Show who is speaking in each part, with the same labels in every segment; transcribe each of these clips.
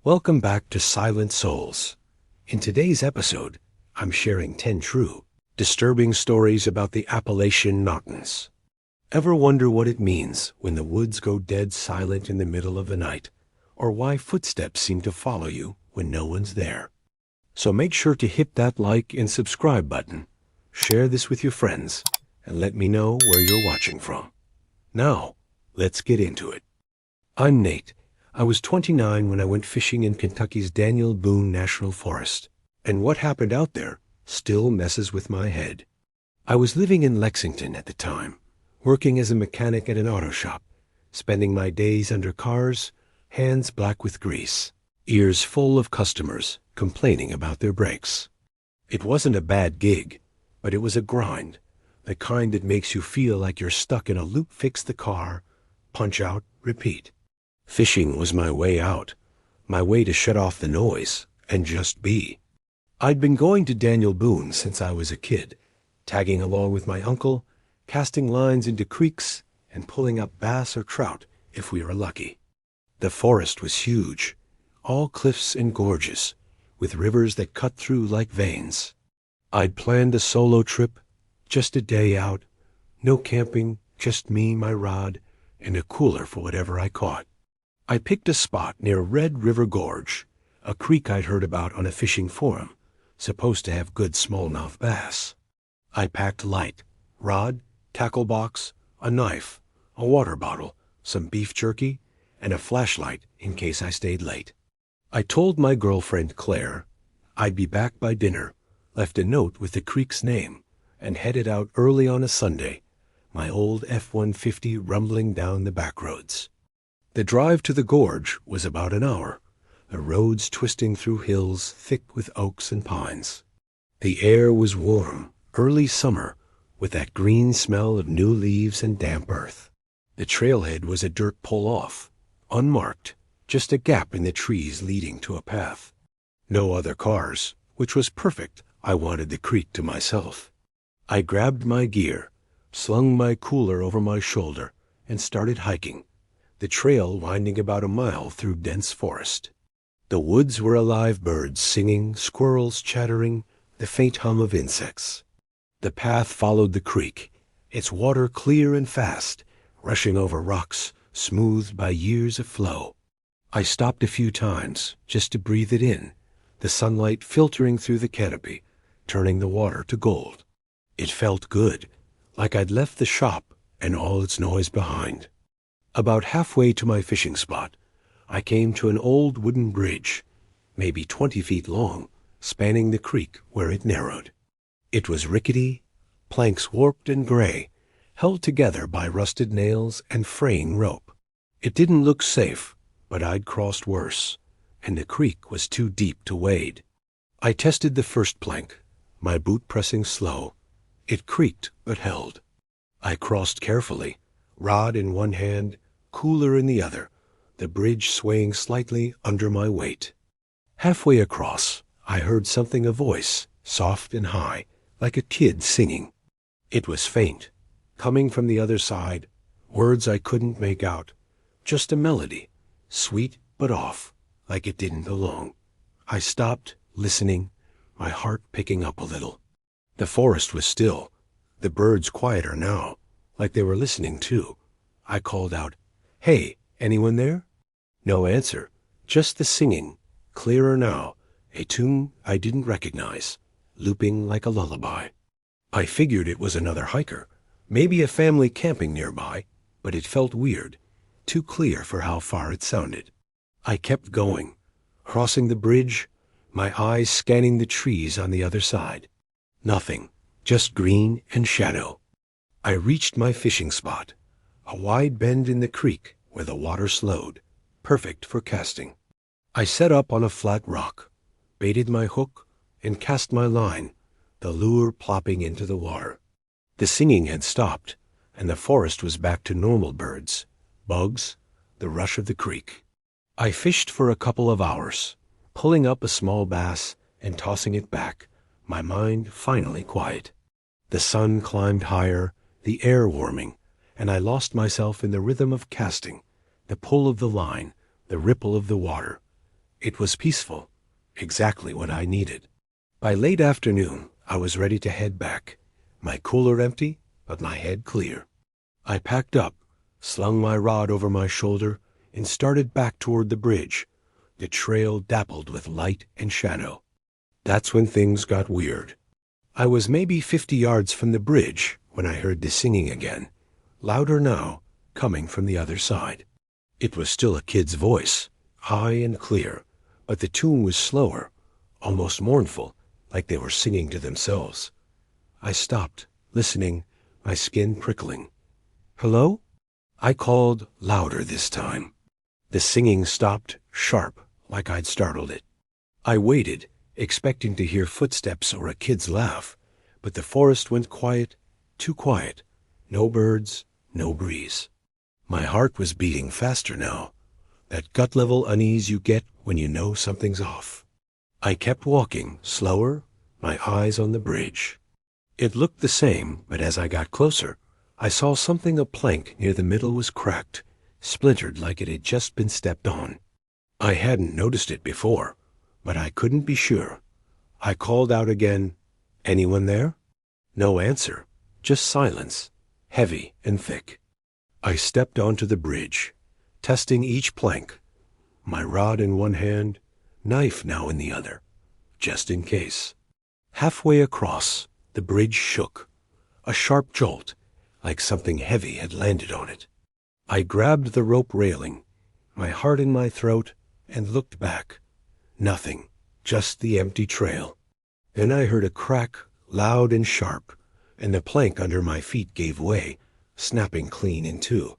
Speaker 1: Welcome back to Silent Souls. In today's episode, I'm sharing 10 true, disturbing stories about the Appalachian Mountains. Ever wonder what it means when the woods go dead silent in the middle of the night, or why footsteps seem to follow you when no one's there? So make sure to hit that like and subscribe button, share this with your friends, and let me know where you're watching from. Now, let's get into it. I'm Nate. I was 29 when I went fishing in Kentucky's Daniel Boone National Forest, and what happened out there still messes with my head. I was living in Lexington at the time, working as a mechanic at an auto shop, spending my days under cars, hands black with grease, ears full of customers complaining about their brakes. It wasn't a bad gig, but it was a grind, the kind that makes you feel like you're stuck in a loop. Fix the car, punch out, repeat. Fishing was my way out, my way to shut off the noise and just be. I'd been going to Daniel Boone since I was a kid, tagging along with my uncle, casting lines into creeks and pulling up bass or trout if we were lucky. The forest was huge, all cliffs and gorges, with rivers that cut through like veins. I'd planned a solo trip, just a day out, no camping, just me, my rod, and a cooler for whatever I caught. I picked a spot near Red River Gorge, a creek I'd heard about on a fishing forum, supposed to have good smallmouth bass. I packed light, rod, tackle box, a knife, a water bottle, some beef jerky, and a flashlight in case I stayed late. I told my girlfriend Claire I'd be back by dinner, left a note with the creek's name, and headed out early on a Sunday, my old F-150 rumbling down the back roads. The drive to the gorge was about an hour, the roads twisting through hills thick with oaks and pines. The air was warm, early summer, with that green smell of new leaves and damp earth. The trailhead was a dirt pull-off, unmarked, just a gap in the trees leading to a path. No other cars, which was perfect. I wanted the creek to myself. I grabbed my gear, slung my cooler over my shoulder, and started hiking, the trail winding about a mile through dense forest. The woods were alive, birds singing, squirrels chattering, the faint hum of insects. The path followed the creek, its water clear and fast, rushing over rocks, smoothed by years of flow. I stopped a few times just to breathe it in, the sunlight filtering through the canopy, turning the water to gold. It felt good, like I'd left the shop and all its noise behind. About halfway to my fishing spot, I came to an old wooden bridge, maybe 20 feet long, spanning the creek where it narrowed. It was rickety, planks warped and gray, held together by rusted nails and fraying rope. It didn't look safe, but I'd crossed worse, and the creek was too deep to wade. I tested the first plank, my boot pressing slow. It creaked but held. I crossed carefully, rod in one hand, cooler in the other, the bridge swaying slightly under my weight. Halfway across, I heard something, a voice, soft and high, like a kid singing. It was faint, coming from the other side, words I couldn't make out, just a melody, sweet but off, like it didn't belong. I stopped, listening, my heart picking up a little. The forest was still, the birds quieter now, like they were listening too. I called out, "Hey, anyone there?" No answer, just the singing, clearer now, a tune I didn't recognize, looping like a lullaby. I figured it was another hiker, maybe a family camping nearby, but it felt weird, too clear for how far it sounded. I kept going, crossing the bridge, my eyes scanning the trees on the other side. Nothing, just green and shadow. I reached my fishing spot, a wide bend in the creek where the water slowed, perfect for casting. I set up on a flat rock, baited my hook, and cast my line, the lure plopping into the water. The singing had stopped, and the forest was back to normal birds, bugs, the rush of the creek. I fished for a couple of hours, pulling up a small bass and tossing it back, my mind finally quiet. The sun climbed higher, the air warming, and I lost myself in the rhythm of casting, the pull of the line, the ripple of the water. It was peaceful, exactly what I needed. By late afternoon, I was ready to head back, my cooler empty, but my head clear. I packed up, slung my rod over my shoulder, and started back toward the bridge. The trail dappled with light and shadow. That's when things got weird. I was maybe 50 yards from the bridge when I heard the singing again, louder now, coming from the other side. It was still a kid's voice, high and clear, but the tune was slower, almost mournful, like they were singing to themselves. I stopped, listening, my skin prickling. "Hello?" I called louder this time. The singing stopped, sharp, like I'd startled it. I waited, expecting to hear footsteps or a kid's laugh, but the forest went quiet, too quiet. No birds, no breeze. My heart was beating faster now, that gut-level unease you get when you know something's off. I kept walking, slower, my eyes on the bridge. It looked the same, but as I got closer, I saw something a plank near the middle was cracked, splintered like it had just been stepped on. I hadn't noticed it before, but I couldn't be sure. I called out again, "Anyone there?" No answer, just silence, heavy and thick. I stepped onto the bridge, testing each plank, my rod in one hand, knife now in the other, just in case. Halfway across, the bridge shook, a sharp jolt, like something heavy had landed on it. I grabbed the rope railing, my heart in my throat, and looked back. Nothing, just the empty trail. Then I heard a crack, loud and sharp, and the plank under my feet gave way, snapping clean in two.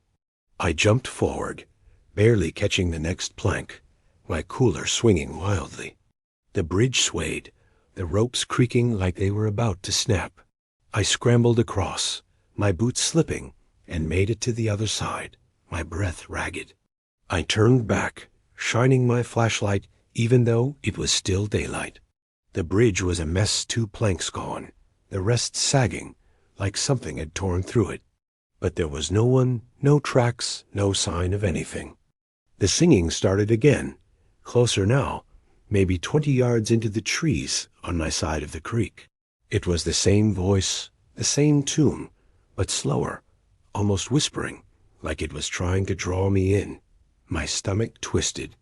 Speaker 1: I jumped forward, barely catching the next plank, my cooler swinging wildly. The bridge swayed, the ropes creaking like they were about to snap. I scrambled across, my boots slipping, and made it to the other side, my breath ragged. I turned back, shining my flashlight even though it was still daylight. The bridge was a mess, 2 planks gone, the rest sagging, like something had torn through it. But there was no one, no tracks, no sign of anything. The singing started again, closer now, maybe 20 yards into the trees on my side of the creek. It was the same voice, the same tune, but slower, almost whispering, like it was trying to draw me in. My stomach twisted.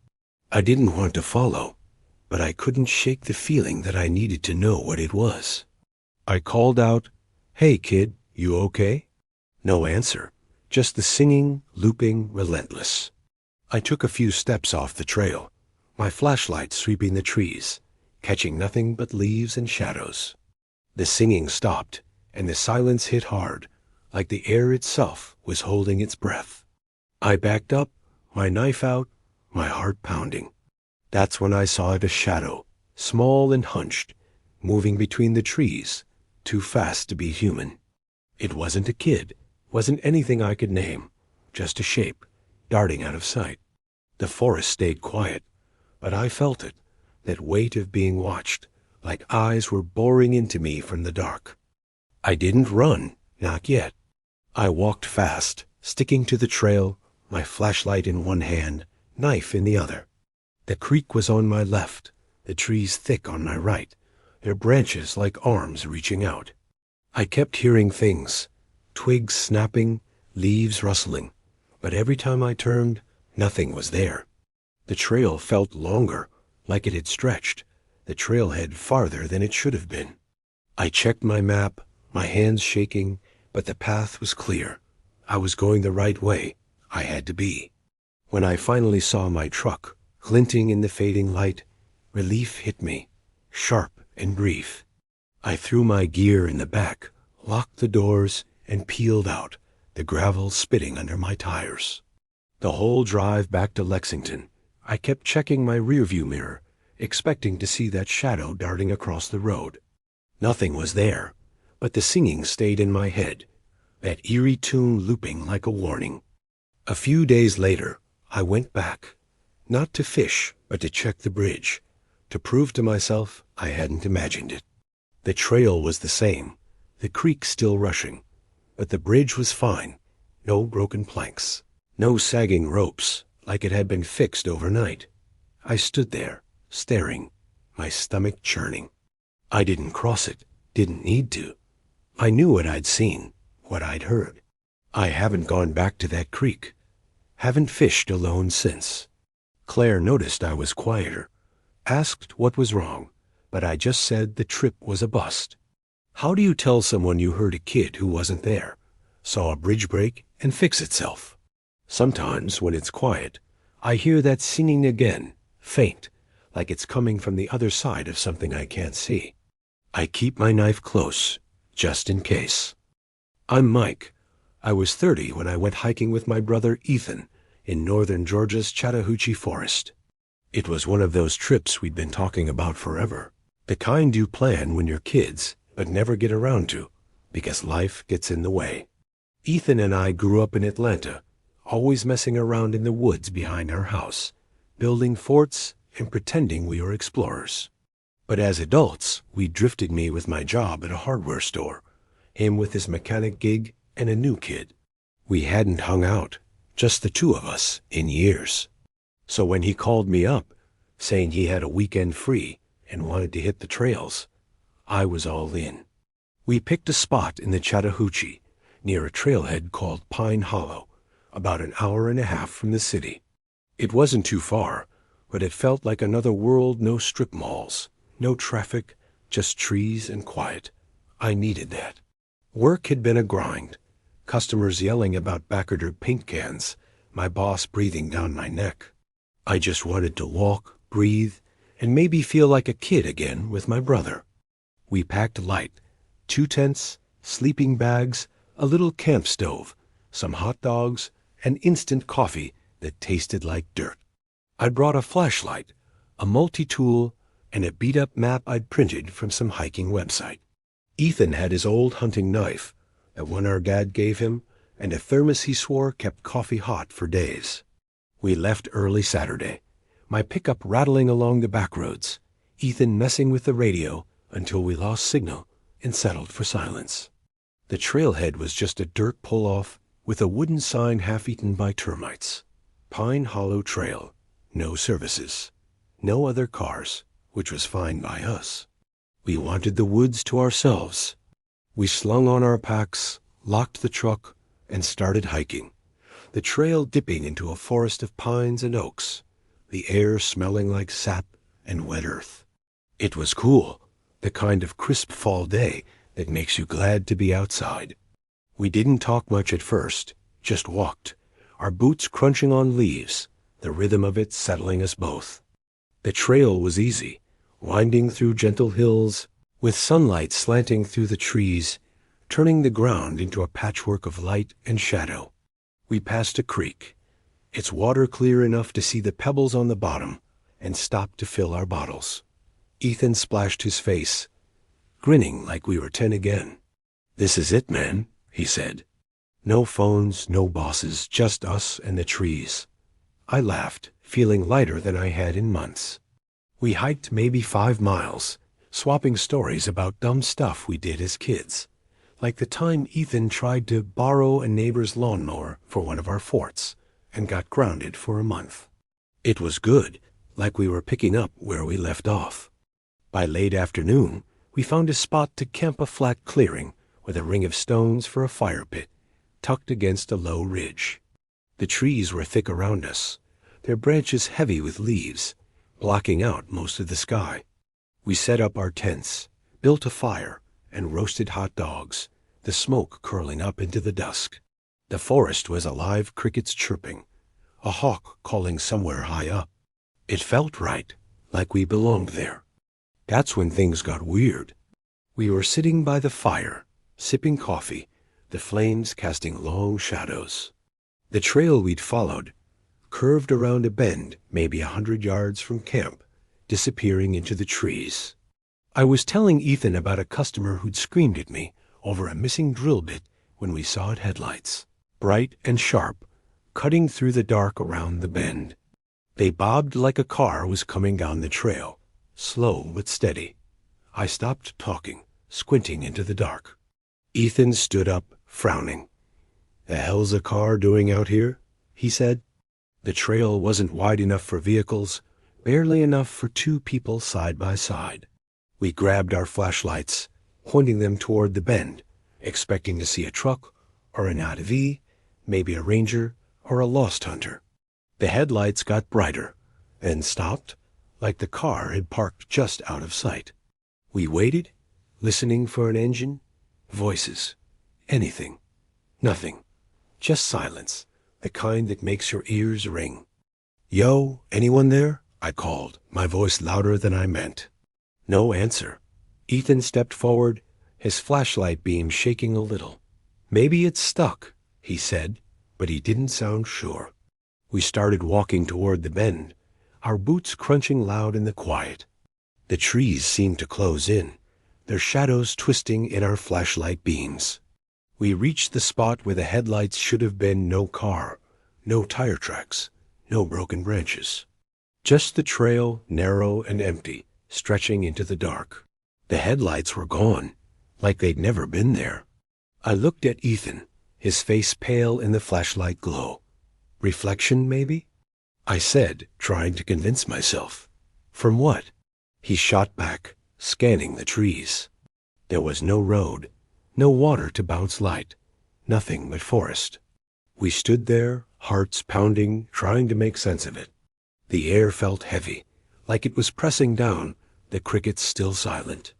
Speaker 1: I didn't want to follow, but I couldn't shake the feeling that I needed to know what it was. I called out, "Hey, kid, you okay?" No answer, just the singing, looping, relentless. I took a few steps off the trail, my flashlight sweeping the trees, catching nothing but leaves and shadows. The singing stopped, and the silence hit hard, like the air itself was holding its breath. I backed up, my knife out, my heart pounding. That's when I saw it, a shadow, small and hunched, moving between the trees, too fast to be human. It wasn't a kid, wasn't anything I could name, just a shape, darting out of sight. The forest stayed quiet, but I felt it, that weight of being watched, like eyes were boring into me from the dark. I didn't run, not yet. I walked fast, sticking to the trail, my flashlight in one hand, knife in the other. The creek was on my left, the trees thick on my right, their branches like arms reaching out. I kept hearing things, twigs snapping, leaves rustling, but every time I turned, nothing was there. The trail felt longer, like it had stretched, the trailhead farther than it should have been. I checked my map, my hands shaking, but the path was clear. I was going the right way. I had to be. When I finally saw my truck, glinting in the fading light, relief hit me, sharp and brief. I threw my gear in the back, locked the doors, and peeled out, the gravel spitting under my tires. The whole drive back to Lexington, I kept checking my rearview mirror, expecting to see that shadow darting across the road. Nothing was there, but the singing stayed in my head, that eerie tune looping like a warning. A few days later, I went back, not to fish, but to check the bridge, to prove to myself I hadn't imagined it. The trail was the same, the creek still rushing, but the bridge was fine, no broken planks, no sagging ropes like it had been fixed overnight. I stood there, staring, my stomach churning. I didn't cross it, didn't need to. I knew what I'd seen, what I'd heard. I haven't gone back to that creek. Haven't fished alone since. Claire noticed I was quieter, asked what was wrong, but I just said the trip was a bust. How do you tell someone you heard a kid who wasn't there, saw a bridge break and fix itself? Sometimes, when it's quiet, I hear that singing again, faint, like it's coming from the other side of something I can't see. I keep my knife close, just in case. I'm Mike. I was 30 when I went hiking with my brother Ethan in northern Georgia's Chattahoochee Forest. It was one of those trips we'd been talking about forever, the kind you plan when you're kids but never get around to because life gets in the way. Ethan and I grew up in Atlanta, always messing around in the woods behind our house, building forts and pretending we were explorers. But as adults, we drifted, me with my job at a hardware store, him with his mechanic gig, and a new kid. We hadn't hung out, just the two of us, in years. So when he called me up, saying he had a weekend free and wanted to hit the trails, I was all in. We picked a spot in the Chattahoochee, near a trailhead called Pine Hollow, about an hour and a half from the city. It wasn't too far, but it felt like another world. No strip malls, no traffic, just trees and quiet. I needed that. Work had been a grind. Customers yelling about back-ordered paint cans, my boss breathing down my neck. I just wanted to walk, breathe, and maybe feel like a kid again with my brother. We packed light, 2 tents, sleeping bags, a little camp stove, some hot dogs, and instant coffee that tasted like dirt. I brought a flashlight, a multi-tool, and a beat-up map I'd printed from some hiking website. Ethan had his old hunting knife, that one our dad gave him, and a thermos he swore kept coffee hot for days. We left early Saturday, my pickup rattling along the back roads, Ethan messing with the radio until we lost signal and settled for silence. The trailhead was just a dirt pull-off with a wooden sign half-eaten by termites. Pine Hollow Trail, no services, no other cars, which was fine by us. We wanted the woods to ourselves. We slung on our packs, locked the truck, and started hiking, the trail dipping into a forest of pines and oaks, the air smelling like sap and wet earth. It was cool, the kind of crisp fall day that makes you glad to be outside. We didn't talk much at first, just walked, our boots crunching on leaves, the rhythm of it settling us both. The trail was easy, winding through gentle hills, with sunlight slanting through the trees, turning the ground into a patchwork of light and shadow. We passed a creek, its water clear enough to see the pebbles on the bottom, and stopped to fill our bottles. Ethan splashed his face, grinning like we were 10 again. "This is it, man," he said. "No phones, no bosses, just us and the trees." I laughed, feeling lighter than I had in months. We hiked maybe 5 miles, swapping stories about dumb stuff we did as kids, like the time Ethan tried to borrow a neighbor's lawnmower for one of our forts and got grounded for a month. It was good, like we were picking up where we left off. By late afternoon, we found a spot to camp, a flat clearing with a ring of stones for a fire pit, tucked against a low ridge. The trees were thick around us, their branches heavy with leaves, blocking out most of the sky. We set up our tents, built a fire, and roasted hot dogs, the smoke curling up into the dusk. The forest was alive, crickets chirping, a hawk calling somewhere high up. It felt right, like we belonged there. That's when things got weird. We were sitting by the fire, sipping coffee, the flames casting long shadows. The trail we'd followed curved around a bend maybe 100 yards from camp, disappearing into the trees. I was telling Ethan about a customer who'd screamed at me over a missing drill bit when we saw it headlights, bright and sharp, cutting through the dark around the bend. They bobbed like a car was coming down the trail, slow but steady. I stopped talking, squinting into the dark. Ethan stood up, frowning. "The hell's a car doing out here?" he said. The trail wasn't wide enough for vehicles, barely enough for two people side by side. We grabbed our flashlights, pointing them toward the bend, expecting to see a truck or an ATV, maybe a ranger or a lost hunter. The headlights got brighter, then stopped, like the car had parked just out of sight. We waited, listening for an engine, voices, anything. Nothing. Just silence, the kind that makes your ears ring. "Yo, anyone there?" I called, my voice louder than I meant. No answer. Ethan stepped forward, his flashlight beam shaking a little. "Maybe it's stuck," he said, but he didn't sound sure. We started walking toward the bend, our boots crunching loud in the quiet. The trees seemed to close in, their shadows twisting in our flashlight beams. We reached the spot where the headlights should have been. No car, no tire tracks, no broken branches. Just the trail, narrow and empty, stretching into the dark. The headlights were gone, like they'd never been there. I looked at Ethan, his face pale in the flashlight glow. Reflection, maybe? I said, trying to convince myself. From what? He shot back, scanning the trees. There was no road, no water to bounce light, nothing but forest. We stood there, hearts pounding, trying to make sense of it. The air felt heavy, like it was pressing down, the crickets still silent.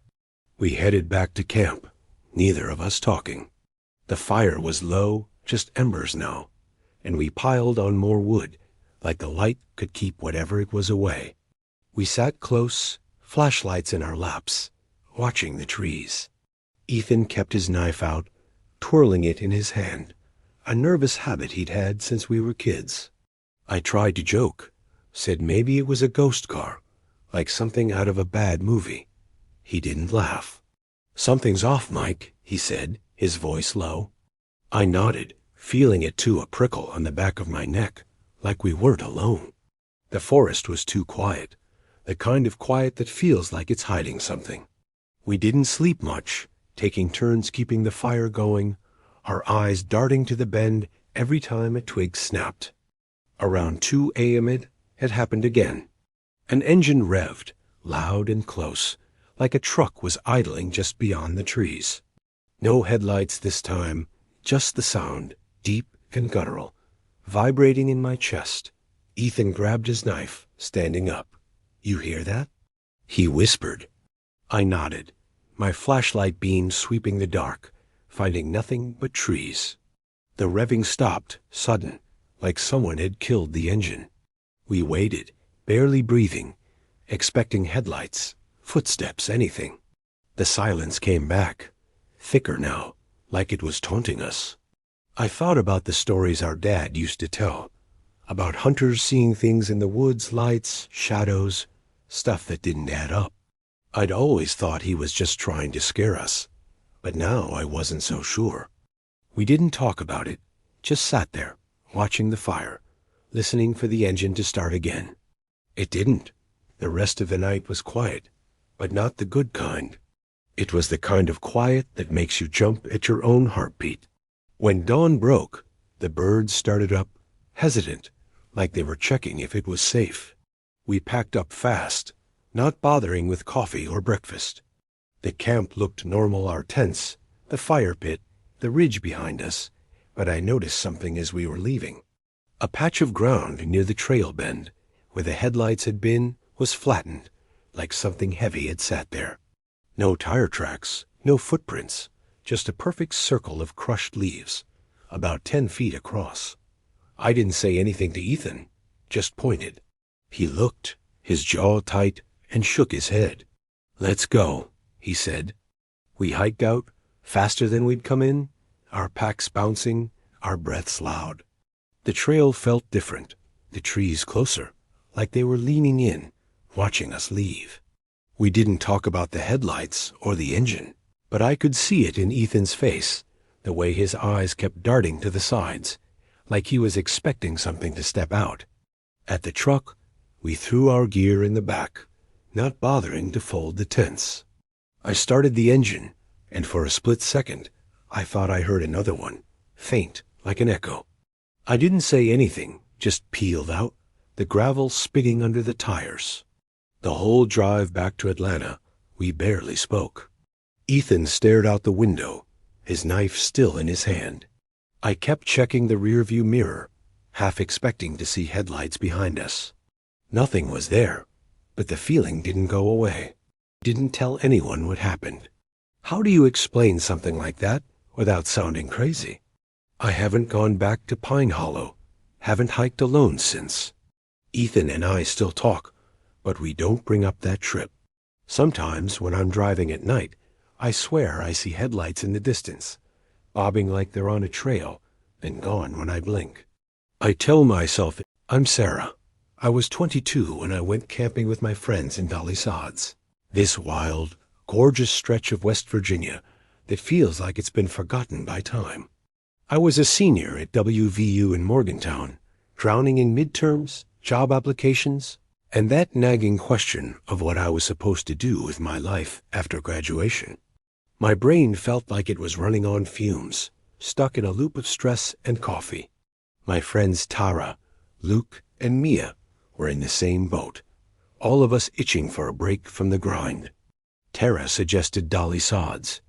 Speaker 1: We headed back to camp, neither of us talking. The fire was low, just embers now, and we piled on more wood, like the light could keep whatever it was away. We sat close, flashlights in our laps, watching the trees. Ethan kept his knife out, twirling it in his hand, a nervous habit he'd had since we were kids. I tried to joke, said maybe it was a ghost car, like something out of a bad movie. He didn't laugh. "Something's off, Mike," he said, his voice low. I nodded, feeling it too, a prickle on the back of my neck, like we weren't alone. The forest was too quiet, the kind of quiet that feels like it's hiding something. We didn't sleep much, taking turns keeping the fire going, our eyes darting to the bend every time a twig snapped. Around 2 a.m. it had happened again. An engine revved, loud and close, like a truck was idling just beyond the trees. No headlights this time, just the sound, deep and guttural, vibrating in my chest. Ethan grabbed his knife, standing up. "You hear that?" he whispered. I nodded, my flashlight beam sweeping the dark, finding nothing but trees. The revving stopped, sudden, like someone had killed the engine. We waited, barely breathing, expecting headlights, footsteps, anything. The silence came back, thicker now, like it was taunting us. I thought about the stories our dad used to tell, about hunters seeing things in the woods, lights, shadows, stuff that didn't add up. I'd always thought he was just trying to scare us, but now I wasn't so sure. We didn't talk about it, just sat there, watching the fire, listening for the engine to start again. It didn't. The rest of the night was quiet, but not the good kind. It was the kind of quiet that makes you jump at your own heartbeat. When dawn broke, the birds started up, hesitant, like they were checking if it was safe. We packed up fast, not bothering with coffee or breakfast. The camp looked normal, our tents, the fire pit, the ridge behind us, but I noticed something as we were leaving. A patch of ground near the trail bend, where the headlights had been, was flattened, like something heavy had sat there. No tire tracks, no footprints, just a perfect circle of crushed leaves, about 10 feet across. I didn't say anything to Ethan, just pointed. He looked, his jaw tight, and shook his head. "Let's go," he said. We hiked out, faster than we'd come in, our packs bouncing, our breaths loud. The trail felt different, the trees closer, like they were leaning in, watching us leave. We didn't talk about the headlights or the engine, but I could see it in Ethan's face, the way his eyes kept darting to the sides, like he was expecting something to step out. At the truck, we threw our gear in the back, not bothering to fold the tents. I started the engine, and for a split second, I thought I heard another one, faint, like an echo. I didn't say anything, just peeled out, the gravel spitting under the tires. The whole drive back to Atlanta, we barely spoke. Ethan stared out the window, his knife still in his hand. I kept checking the rearview mirror, half expecting to see headlights behind us. Nothing was there, but the feeling didn't go away. Didn't tell anyone what happened. How do you explain something like that without sounding crazy? I haven't gone back to Pine Hollow, haven't hiked alone since. Ethan and I still talk, but we don't bring up that trip. Sometimes when I'm driving at night, I swear I see headlights in the distance, bobbing like they're on a trail, then gone when I blink. I tell myself, I'm Sarah. I was 22 when I went camping with my friends in Dolly Sods, this wild, gorgeous stretch of West Virginia that feels like it's been forgotten by time. I was a senior at WVU in Morgantown, drowning in midterms, job applications, and that nagging question of what I was supposed to do with my life after graduation. My brain felt like it was running on fumes, stuck in a loop of stress and coffee. My friends Tara, Luke, and Mia were in the same boat, all of us itching for a break from the grind. Tara suggested Dolly Sods.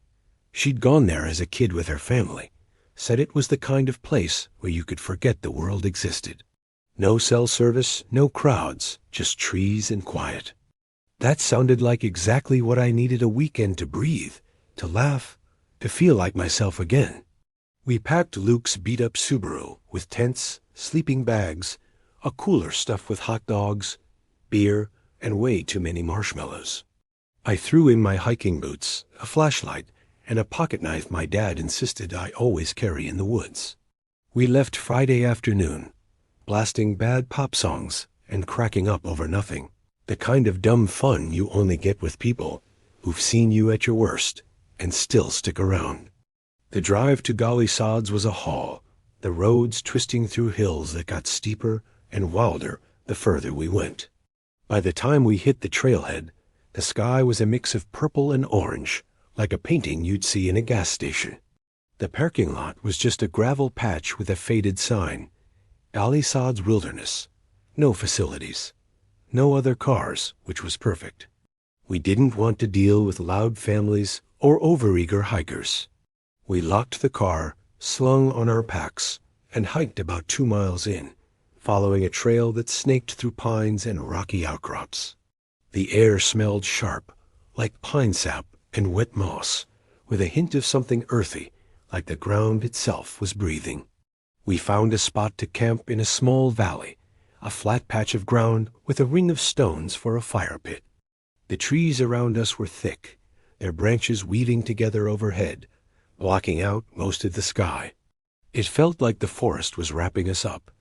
Speaker 1: She'd gone there as a kid with her family, said it was the kind of place where you could forget the world existed. No cell service, no crowds, just trees and quiet. That sounded like exactly what I needed a weekend to breathe, to laugh, to feel like myself again. We packed Luke's beat-up Subaru with tents, sleeping bags, a cooler stuffed with hot dogs, beer, and way too many marshmallows. I threw in my hiking boots, a flashlight, and a pocket knife my dad insisted I always carry in the woods. We left Friday afternoon, blasting bad pop songs and cracking up over nothing, the kind of dumb fun you only get with people who've seen you at your worst and still stick around. The drive to Dolly Sods was a haul, the roads twisting through hills that got steeper and wilder the further we went. By the time we hit the trailhead, the sky was a mix of purple and orange, like a painting you'd see in a gas station. The parking lot was just a gravel patch with a faded sign, Dolly Sods Wilderness. No facilities. No other cars, which was perfect. We didn't want to deal with loud families or overeager hikers. We locked the car, slung on our packs, and hiked about 2 miles in, following a trail that snaked through pines and rocky outcrops. The air smelled sharp, like pine sap and wet moss, with a hint of something earthy, like the ground itself was breathing. We found a spot to camp in a small valley, a flat patch of ground with a ring of stones for a fire pit. The trees around us were thick, their branches weaving together overhead, blocking out most of the sky. It felt like the forest was wrapping us up,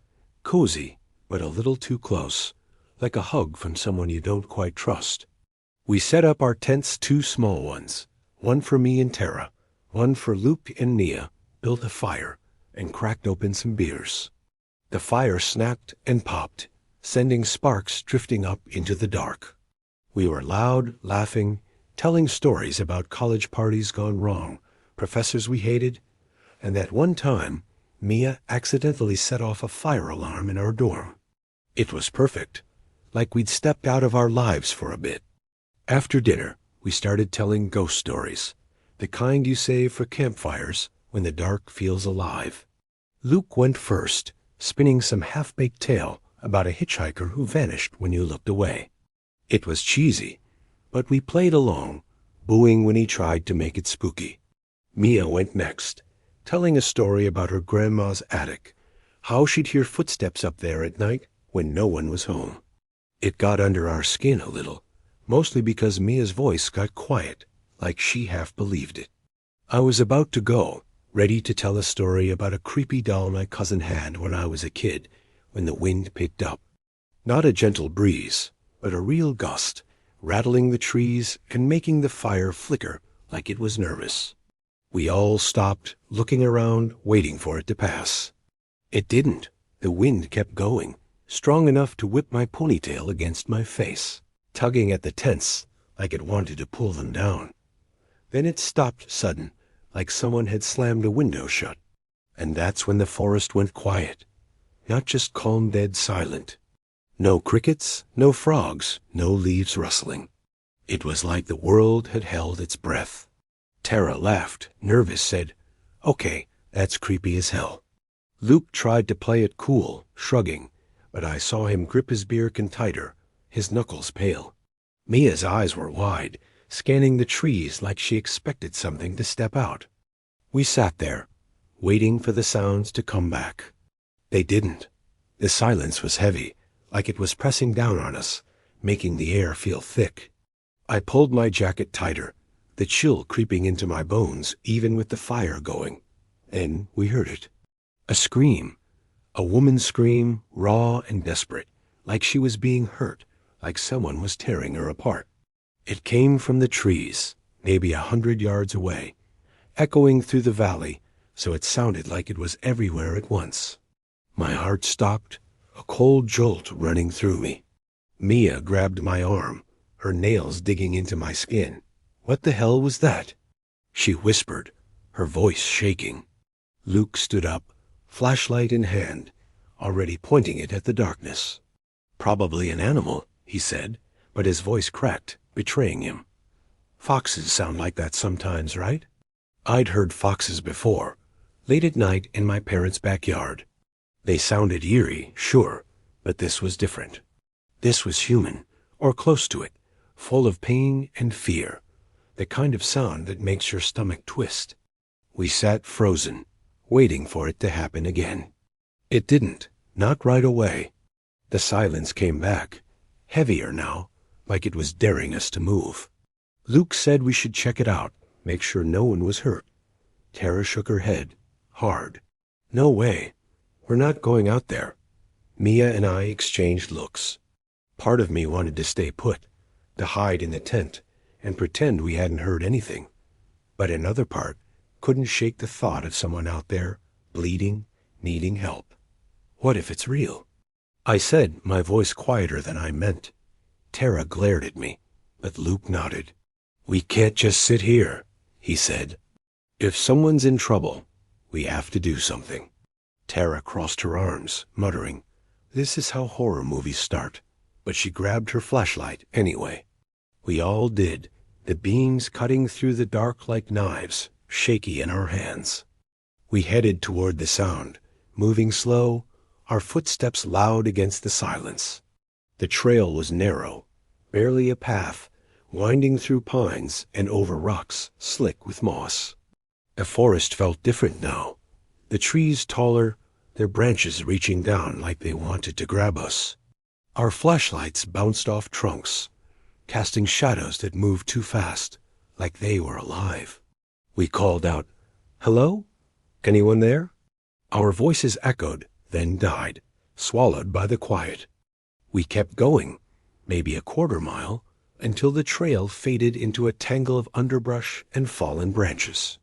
Speaker 1: cozy, but a little too close, like a hug from someone you don't quite trust. We set up our tents, 2 small ones, one for me and Tara, one for Luke and Nia, built a fire, and cracked open some beers. The fire snapped and popped, sending sparks drifting up into the dark. We were loud, laughing, telling stories about college parties gone wrong, professors we hated, and that one time Mia accidentally set off a fire alarm in our dorm. It was perfect, like we'd stepped out of our lives for a bit. After dinner, we started telling ghost stories, the kind you save for campfires when the dark feels alive. Luke went first, spinning some half-baked tale about a hitchhiker who vanished when you looked away. It was cheesy, but we played along, booing when he tried to make it spooky. Mia went next, telling a story about her grandma's attic, how she'd hear footsteps up there at night when no one was home. It got under our skin a little, mostly because Mia's voice got quiet, like she half believed it. I was about to go, ready to tell a story about a creepy doll my cousin had when I was a kid, when the wind picked up. Not a gentle breeze, but a real gust, rattling the trees and making the fire flicker like it was nervous. We all stopped, looking around, waiting for it to pass. It didn't. The wind kept going, strong enough to whip my ponytail against my face, tugging at the tents like it wanted to pull them down. Then it stopped sudden, like someone had slammed a window shut. And that's when the forest went quiet. Not just calm, dead silent. No crickets, no frogs, no leaves rustling. It was like the world had held its breath. Tara laughed, nervous, said, "Okay, that's creepy as hell." Luke tried to play it cool, shrugging, but I saw him grip his beer can tighter, his knuckles pale. Mia's eyes were wide, scanning the trees like she expected something to step out. We sat there, waiting for the sounds to come back. They didn't. The silence was heavy, like it was pressing down on us, making the air feel thick. I pulled my jacket tighter, the chill creeping into my bones even with the fire going. And we heard it. A scream. A woman's scream, raw and desperate, like she was being hurt, like someone was tearing her apart. It came from the trees, maybe 100 yards away, echoing through the valley, so it sounded like it was everywhere at once. My heart stopped, a cold jolt running through me. Mia grabbed my arm, her nails digging into my skin. What the hell was that? She whispered, her voice shaking. Luke stood up, flashlight in hand, already pointing it at the darkness. "Probably an animal," he said, but his voice cracked, betraying him. "Foxes sound like that sometimes, right?" I'd heard foxes before, late at night in my parents' backyard. They sounded eerie, sure, but this was different. This was human, or close to it, full of pain and fear, the kind of sound that makes your stomach twist. We sat frozen, waiting for it to happen again. It didn't, not right away. The silence came back, heavier now, like it was daring us to move. Luke said we should check it out, make sure no one was hurt. Tara shook her head, hard. "No way. We're not going out there." Mia and I exchanged looks. Part of me wanted to stay put, to hide in the tent, and pretend we hadn't heard anything. But another part couldn't shake the thought of someone out there, bleeding, needing help. What if it's real? I said, my voice quieter than I meant. Tara glared at me, but Luke nodded. "We can't just sit here," he said. "If someone's in trouble, we have to do something." Tara crossed her arms, muttering, "This is how horror movies start." But she grabbed her flashlight anyway. We all did, the beams cutting through the dark like knives, shaky in our hands. We headed toward the sound, moving slow, our footsteps loud against the silence. The trail was narrow, barely a path, winding through pines and over rocks slick with moss. The forest felt different now, the trees taller, their branches reaching down like they wanted to grab us. Our flashlights bounced off trunks, casting shadows that moved too fast, like they were alive. We called out, "Hello? Anyone there?" Our voices echoed, then died, swallowed by the quiet. We kept going, maybe a quarter mile, until the trail faded into a tangle of underbrush and fallen branches.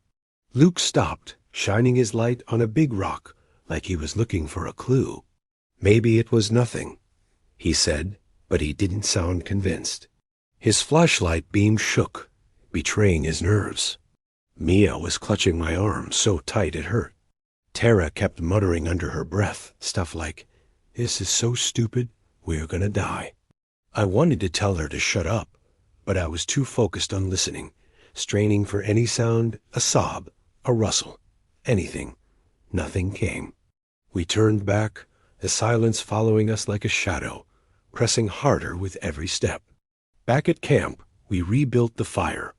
Speaker 1: Luke stopped, shining his light on a big rock, like he was looking for a clue. "Maybe it was nothing," he said, but he didn't sound convinced. His flashlight beam shook, betraying his nerves. Mia was clutching my arm so tight it hurt. Tara kept muttering under her breath, stuff like, "This is so stupid, we're gonna die." I wanted to tell her to shut up, but I was too focused on listening, straining for any sound, a sob, a rustle, anything. Nothing came. We turned back, the silence following us like a shadow, pressing harder with every step. Back at camp, we rebuilt the fire,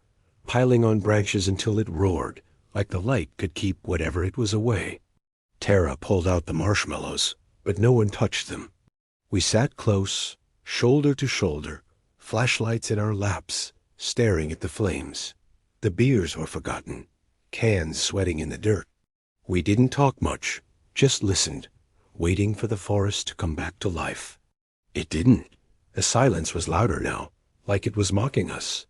Speaker 1: piling on branches until it roared, like the light could keep whatever it was away. Tara pulled out the marshmallows, but no one touched them. We sat close, shoulder to shoulder, flashlights in our laps, staring at the flames. The beers were forgotten, cans sweating in the dirt. We didn't talk much, just listened, waiting for the forest to come back to life. It didn't. The silence was louder now, like it was mocking us.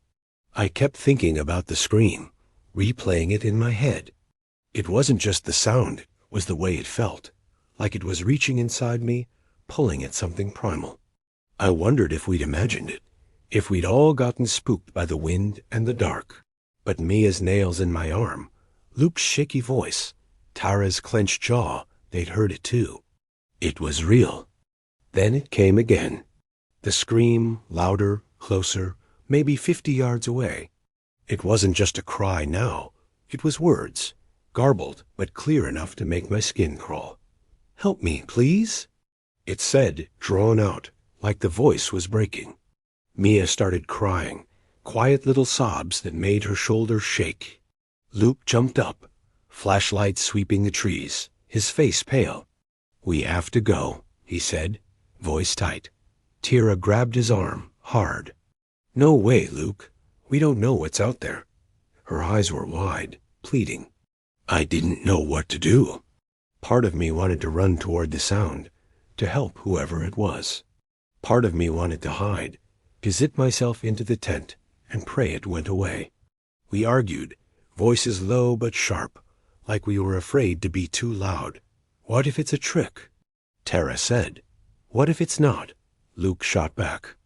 Speaker 1: I kept thinking about the scream, replaying it in my head. It wasn't just the sound, it was the way it felt, like it was reaching inside me, pulling at something primal. I wondered if we'd imagined it, if we'd all gotten spooked by the wind and the dark. But Mia's nails in my arm, Luke's shaky voice, Tara's clenched jaw, they'd heard it too. It was real. Then it came again. The scream, louder, closer, maybe 50 yards away. It wasn't just a cry now. It was words, garbled but clear enough to make my skin crawl. "Help me, please," it said, drawn out, like the voice was breaking. Mia started crying, quiet little sobs that made her shoulders shake. Luke jumped up, flashlight sweeping the trees, his face pale. "We have to go," he said, voice tight. Tira grabbed his arm, hard. "No way, Luke. We don't know what's out there." Her eyes were wide, pleading. I didn't know what to do. Part of me wanted to run toward the sound, to help whoever it was. Part of me wanted to hide, to zip myself into the tent and pray it went away. We argued, voices low but sharp, like we were afraid to be too loud. "What if it's a trick?" Tara said. "What if it's not?" Luke shot back.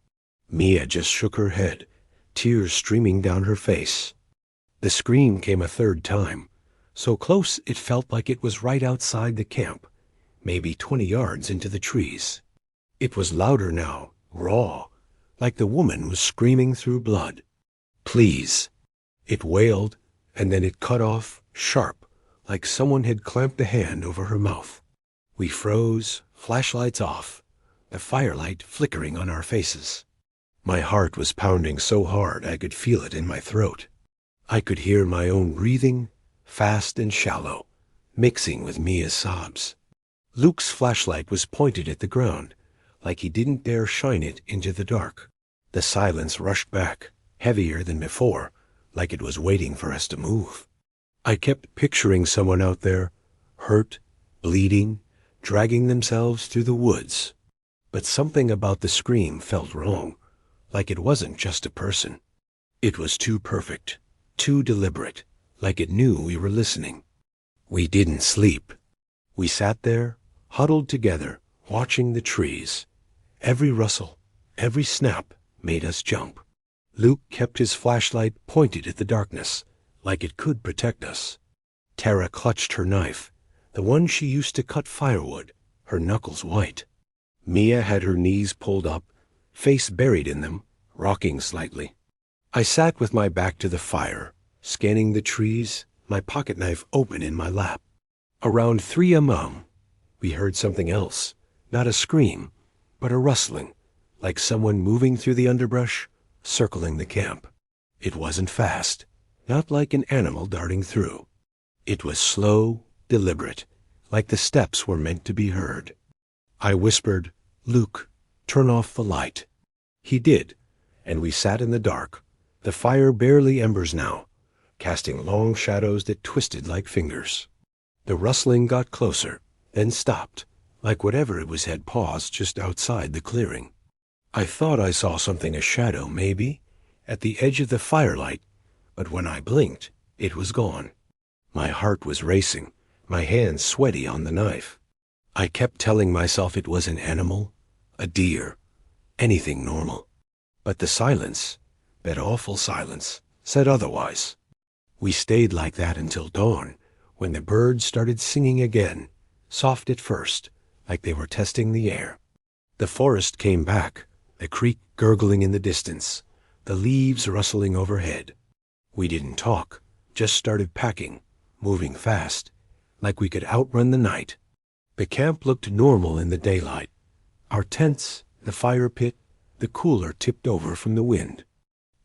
Speaker 1: Mia just shook her head, tears streaming down her face. The scream came a third time, so close it felt like it was right outside the camp, maybe 20 yards into the trees. It was louder now, raw, like the woman was screaming through blood. "Please," it wailed, and then it cut off, sharp, like someone had clamped a hand over her mouth. We froze, flashlights off, the firelight flickering on our faces. My heart was pounding so hard I could feel it in my throat. I could hear my own breathing, fast and shallow, mixing with Mia's sobs. Luke's flashlight was pointed at the ground, like he didn't dare shine it into the dark. The silence rushed back, heavier than before, like it was waiting for us to move. I kept picturing someone out there, hurt, bleeding, dragging themselves through the woods. But something about the scream felt wrong, like it wasn't just a person. It was too perfect, too deliberate, like it knew we were listening. We didn't sleep. We sat there, huddled together, watching the trees. Every rustle, every snap made us jump. Luke kept his flashlight pointed at the darkness, like it could protect us. Tara clutched her knife, the one she used to cut firewood, her knuckles white. Mia had her knees pulled up, face buried in them, rocking slightly. I sat with my back to the fire, scanning the trees, my pocketknife open in my lap. Around 3 a.m., we heard something else, not a scream, but a rustling, like someone moving through the underbrush, circling the camp. It wasn't fast, not like an animal darting through. It was slow, deliberate, like the steps were meant to be heard. I whispered, "Luke, turn off the light." He did, and we sat in the dark, the fire barely embers now, casting long shadows that twisted like fingers. The rustling got closer, then stopped, like whatever it was had paused just outside the clearing. I thought I saw something, a shadow maybe, at the edge of the firelight, but when I blinked, it was gone. My heart was racing, my hands sweaty on the knife. I kept telling myself it was an animal, a deer, anything normal. But the silence, that awful silence, said otherwise. We stayed like that until dawn, when the birds started singing again, soft at first, like they were testing the air. The forest came back, the creek gurgling in the distance, the leaves rustling overhead. We didn't talk, just started packing, moving fast, like we could outrun the night. The camp looked normal in the daylight. Our tents, the fire pit, the cooler tipped over from the wind.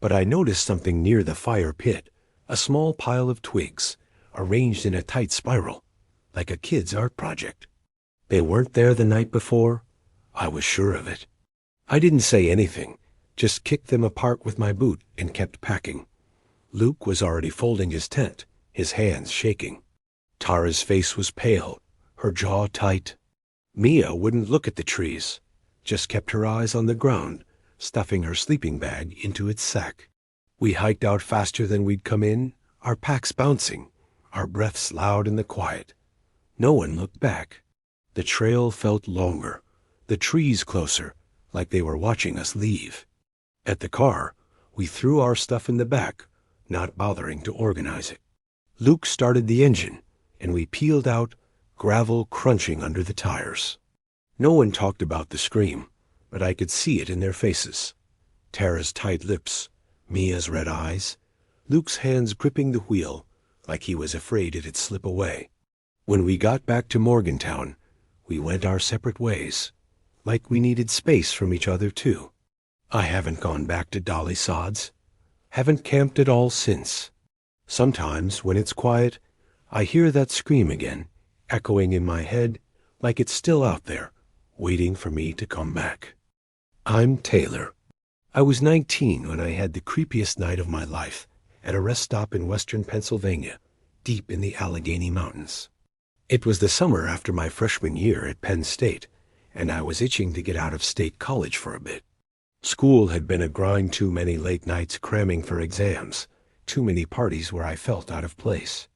Speaker 1: But I noticed something near the fire pit, a small pile of twigs, arranged in a tight spiral, like a kid's art project. They weren't there the night before. I was sure of it. I didn't say anything, just kicked them apart with my boot and kept packing. Luke was already folding his tent, his hands shaking. Tara's face was pale, her jaw tight. Mia wouldn't look at the trees, just kept her eyes on the ground, stuffing her sleeping bag into its sack. We hiked out faster than we'd come in, our packs bouncing, our breaths loud in the quiet. No one looked back. The trail felt longer, the trees closer, like they were watching us leave. At the car, we threw our stuff in the back, not bothering to organize it. Luke started the engine, and we peeled out, gravel crunching under the tires. No one talked about the scream, but I could see it in their faces. Tara's tight lips, Mia's red eyes, Luke's hands gripping the wheel like he was afraid it'd slip away. When we got back to Morgantown, we went our separate ways, like we needed space from each other too. I haven't gone back to Dolly Sods, haven't camped at all since. Sometimes, when it's quiet, I hear that scream again, echoing in my head like it's still out there, waiting for me to come back. I'm Taylor. I was 19 when I had the creepiest night of my life at a rest stop in western Pennsylvania, deep in the Allegheny Mountains. It was the summer after my freshman year at Penn State, and I was itching to get out of state college for a bit. School had been a grind, too many late nights cramming for exams, too many parties where I felt out of place.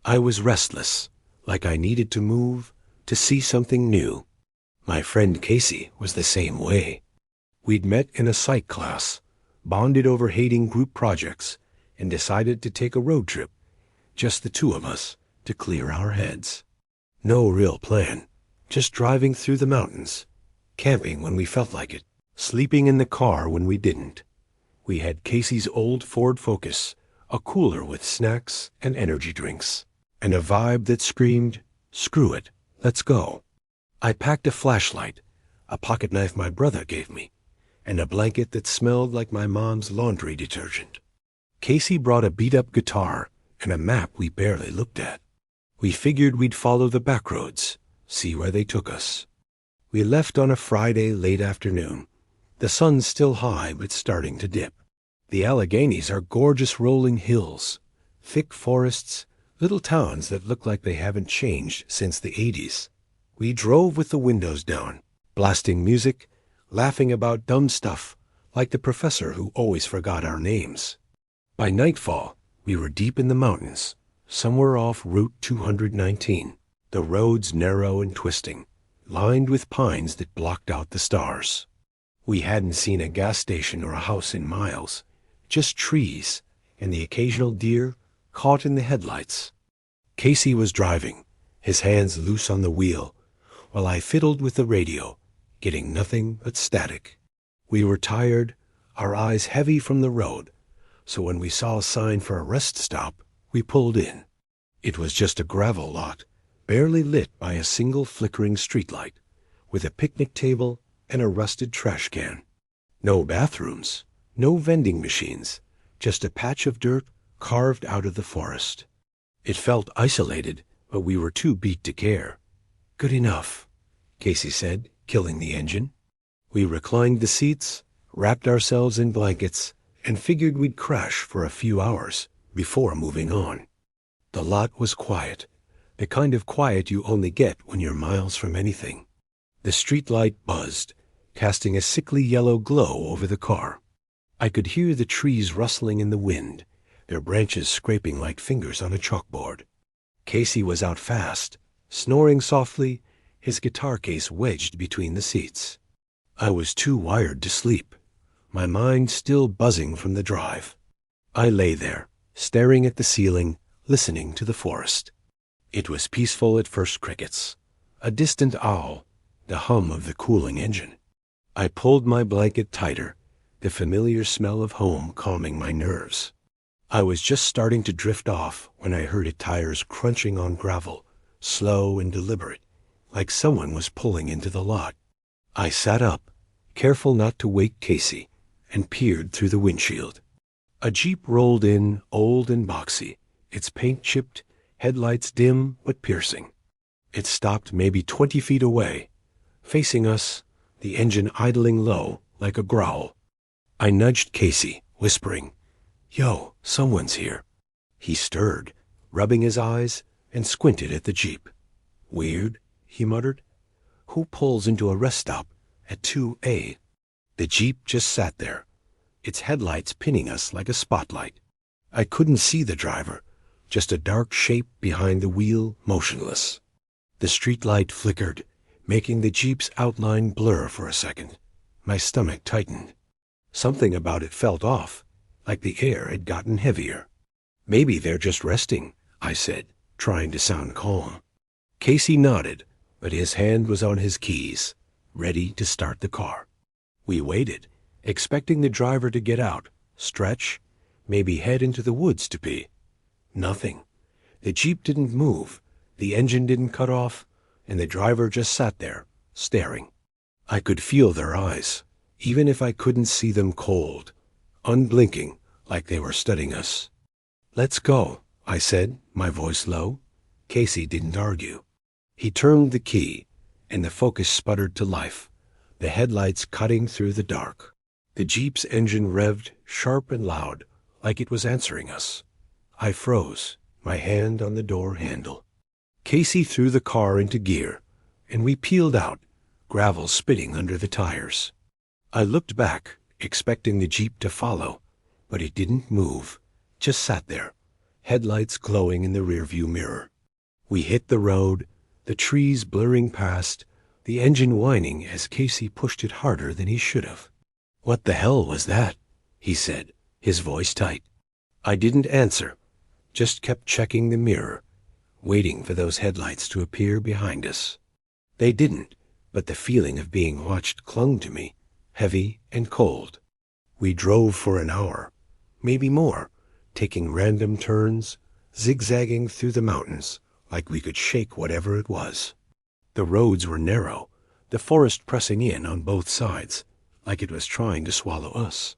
Speaker 1: I was restless, like I needed to move, to see something new. My friend Casey was the same way. We'd met in a psych class, bonded over hating group projects, and decided to take a road trip, just the two of us, to clear our heads. No real plan, just driving through the mountains, camping when we felt like it, sleeping in the car when we didn't. We had Casey's old Ford Focus, a cooler with snacks and energy drinks, and a vibe that screamed, "Screw it, let's go." I packed a flashlight, a pocket knife my brother gave me, and a blanket that smelled like my mom's laundry detergent. Casey brought a beat-up guitar and a map we barely looked at. We figured we'd follow the back roads, see where they took us. We left on a Friday late afternoon. The sun's still high but starting to dip. The Alleghenies are gorgeous rolling hills, thick forests, little towns that look like they haven't changed since the 80s. We drove with the windows down, blasting music, laughing about dumb stuff, like the professor who always forgot our names. By nightfall, we were deep in the mountains, somewhere off Route 219, the roads narrow and twisting, lined with pines that blocked out the stars. We hadn't seen a gas station or a house in miles, just trees and the occasional deer caught in the headlights. Casey was driving, his hands loose on the wheel, while I fiddled with the radio, getting nothing but static. We were tired, our eyes heavy from the road, so when we saw a sign for a rest stop, we pulled in. It was just a gravel lot, barely lit by a single flickering streetlight, with a picnic table and a rusted trash can. No bathrooms, no vending machines, just a patch of dirt carved out of the forest. It felt isolated, but we were too beat to care. "Good enough," Casey said, killing the engine. We reclined the seats, wrapped ourselves in blankets, and figured we'd crash for a few hours before moving on. The lot was quiet, the kind of quiet you only get when you're miles from anything. The streetlight buzzed, casting a sickly yellow glow over the car. I could hear the trees rustling in the wind, their branches scraping like fingers on a chalkboard. Casey was out fast, snoring softly, his guitar case wedged between the seats. I was too wired to sleep, my mind still buzzing from the drive. I lay there, staring at the ceiling, listening to the forest. It was peaceful at first crickets, a distant owl, the hum of the cooling engine. I pulled my blanket tighter, the familiar smell of home calming my nerves. I was just starting to drift off when I heard its tires crunching on gravel, slow and deliberate, like someone was pulling into the lot. I sat up, careful not to wake Casey, and peered through the windshield. A Jeep rolled in, old and boxy, its paint chipped, headlights dim but piercing. It stopped maybe 20 feet away, facing us, the engine idling low like a growl. I nudged Casey, whispering, "Yo, someone's here." He stirred, rubbing his eyes, and squinted at the Jeep. "Weird," he muttered. "Who pulls into a rest stop at 2A?" The Jeep just sat there, its headlights pinning us like a spotlight. I couldn't see the driver, just a dark shape behind the wheel, motionless. The streetlight flickered, making the Jeep's outline blur for a second. My stomach tightened. Something about it felt off, like the air had gotten heavier. "Maybe they're just resting," I said, trying to sound calm. Casey nodded, but his hand was on his keys, ready to start the car. We waited, expecting the driver to get out, stretch, maybe head into the woods to pee. Nothing. The Jeep didn't move, the engine didn't cut off, and the driver just sat there, staring. I could feel their eyes, even if I couldn't see them, cold, unblinking, like they were studying us. "Let's go," I said, my voice low. Casey didn't argue. He turned the key, and the Focus sputtered to life, the headlights cutting through the dark. The Jeep's engine revved, sharp and loud, like it was answering us. I froze, my hand on the door handle. Casey threw the car into gear, and we peeled out, gravel spitting under the tires. I looked back, expecting the Jeep to follow, but it didn't move, just sat there, headlights glowing in the rearview mirror. We hit the road, the trees blurring past, the engine whining as Casey pushed it harder than he should have. "What the hell was that?" he said, his voice tight. I didn't answer, just kept checking the mirror, waiting for those headlights to appear behind us. They didn't, but the feeling of being watched clung to me, heavy and cold. We drove for an hour, maybe more, taking random turns, zigzagging through the mountains, like we could shake whatever it was. The roads were narrow, the forest pressing in on both sides, like it was trying to swallow us.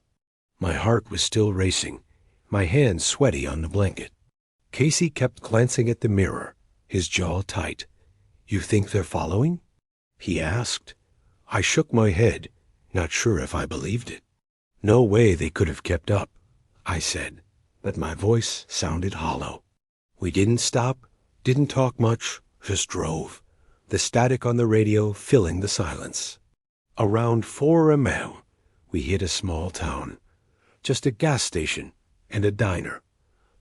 Speaker 1: My heart was still racing, my hands sweaty on the blanket. Casey kept glancing at the mirror, his jaw tight. "You think they're following?" he asked. I shook my head, not sure if I believed it. "No way they could have kept up," I said, but my voice sounded hollow. We didn't stop, didn't talk much, just drove, the static on the radio filling the silence. Around 4 m, we hit a small town, just a gas station and a diner,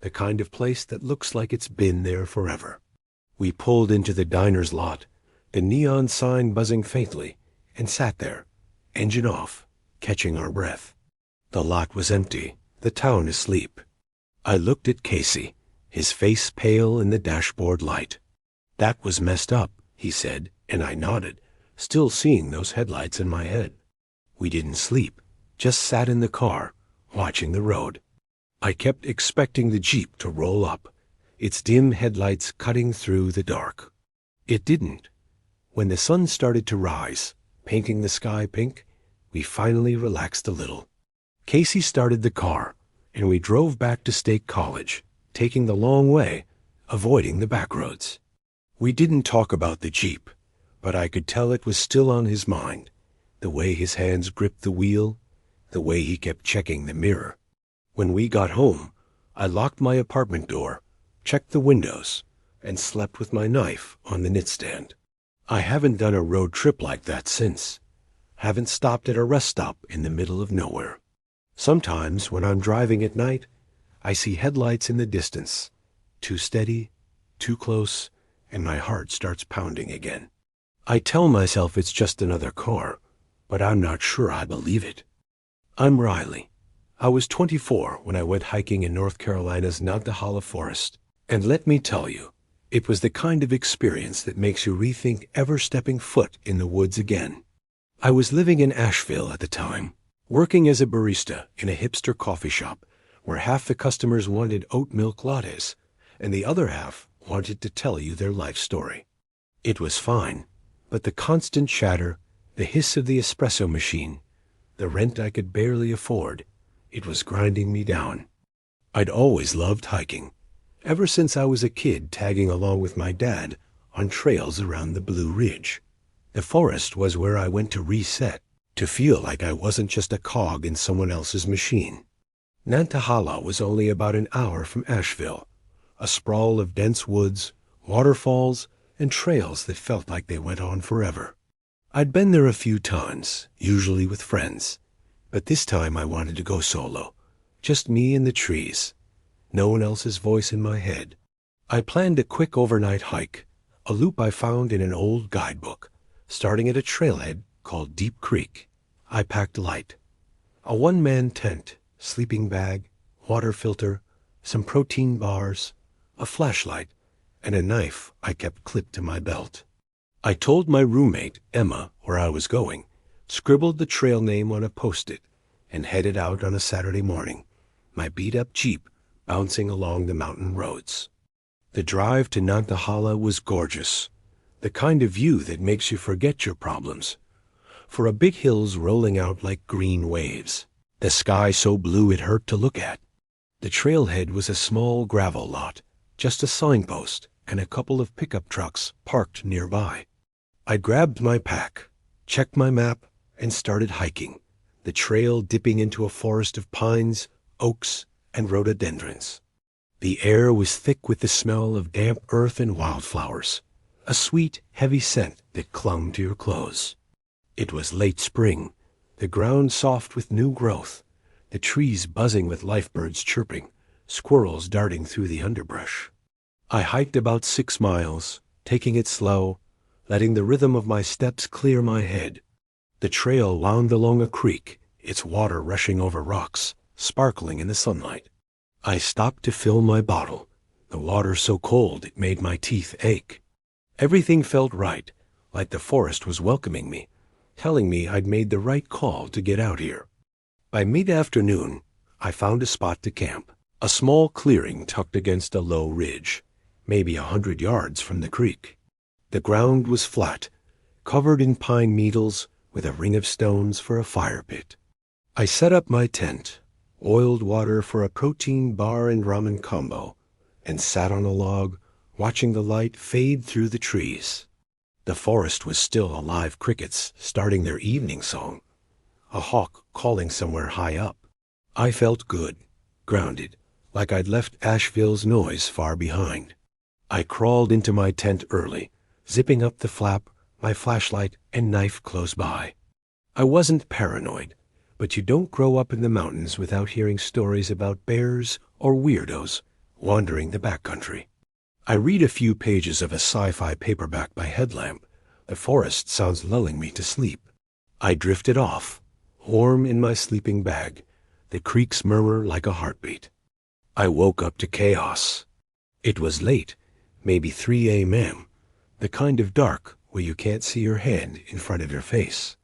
Speaker 1: the kind of place that looks like it's been there forever. We pulled into the diner's lot, the neon sign buzzing faintly, and sat there, engine off, catching our breath. The lot was empty, the town asleep. I looked at Casey, his face pale in the dashboard light. "That was messed up," he said, and I nodded, still seeing those headlights in my head. We didn't sleep, just sat in the car, watching the road. I kept expecting the Jeep to roll up, its dim headlights cutting through the dark. It didn't. When the sun started to rise, painting the sky pink, we finally relaxed a little. Casey started the car, and we drove back to State College, taking the long way, avoiding the back roads. We didn't talk about the Jeep, but I could tell it was still on his mind, the way his hands gripped the wheel, the way he kept checking the mirror. When we got home, I locked my apartment door, checked the windows, and slept with my knife on the nightstand. I haven't done a road trip like that since. Haven't stopped at a rest stop in the middle of nowhere. Sometimes when I'm driving at night, I see headlights in the distance, too steady, too close, and my heart starts pounding again. I tell myself it's just another car, but I'm not sure I believe it. I'm Riley. I was 24 when I went hiking in North Carolina's Nantahala Forest, and let me tell you, it was the kind of experience that makes you rethink ever stepping foot in the woods again. I was living in Asheville at the time, working as a barista in a hipster coffee shop where half the customers wanted oat milk lattes and the other half wanted to tell you their life story. It was fine, but the constant chatter, the hiss of the espresso machine, the rent I could barely afford, it was grinding me down. I'd always loved hiking, ever since I was a kid tagging along with my dad on trails around the Blue Ridge. The forest was where I went to reset, to feel like I wasn't just a cog in someone else's machine. Nantahala was only about an hour from Asheville, a sprawl of dense woods, waterfalls, and trails that felt like they went on forever. I'd been there a few times, usually with friends, but this time I wanted to go solo, just me and the trees, no one else's voice in my head. I planned a quick overnight hike, a loop I found in an old guidebook, starting at a trailhead called Deep Creek. I packed light, a one-man tent, sleeping bag, water filter, some protein bars, a flashlight, and a knife I kept clipped to my belt. I told my roommate, Emma, where I was going, scribbled the trail name on a post-it, and headed out on a Saturday morning, my beat-up Jeep bouncing along the mountain roads. The drive to Nantahala was gorgeous, the kind of view that makes you forget your problems. For a big hill's rolling out like green waves, the sky so blue it hurt to look at. The trailhead was a small gravel lot, just a signpost and a couple of pickup trucks parked nearby. I grabbed my pack, checked my map, and started hiking, the trail dipping into a forest of pines, oaks, and rhododendrons. The air was thick with the smell of damp earth and wildflowers, a sweet, heavy scent that clung to your clothes. It was late spring, the ground soft with new growth, the trees buzzing with lifebirds chirping, squirrels darting through the underbrush. I hiked about 6 miles, taking it slow, letting the rhythm of my steps clear my head. The trail wound along a creek, its water rushing over rocks, sparkling in the sunlight. I stopped to fill my bottle, the water so cold it made my teeth ache. Everything felt right, like the forest was welcoming me, telling me I'd made the right call to get out here. By mid-afternoon, I found a spot to camp, a small clearing tucked against a low ridge, maybe 100 yards from the creek. The ground was flat, covered in pine needles, with a ring of stones for a fire pit. I set up my tent, oiled water for a protein bar and ramen combo, and sat on a log, watching the light fade through the trees. The forest was still alive, crickets starting their evening song, a hawk calling somewhere high up. I felt good, grounded, like I'd left Asheville's noise far behind. I crawled into my tent early, zipping up the flap, my flashlight and knife close by. I wasn't paranoid, but you don't grow up in the mountains without hearing stories about bears or weirdos wandering the backcountry. I read a few pages of a sci-fi paperback by Headlamp. The forest sounds lulling me to sleep. I drifted off, warm in my sleeping bag, the creek's murmur like a heartbeat. I woke up to chaos. It was late, maybe 3 a.m., the kind of dark where you can't see your hand in front of your face.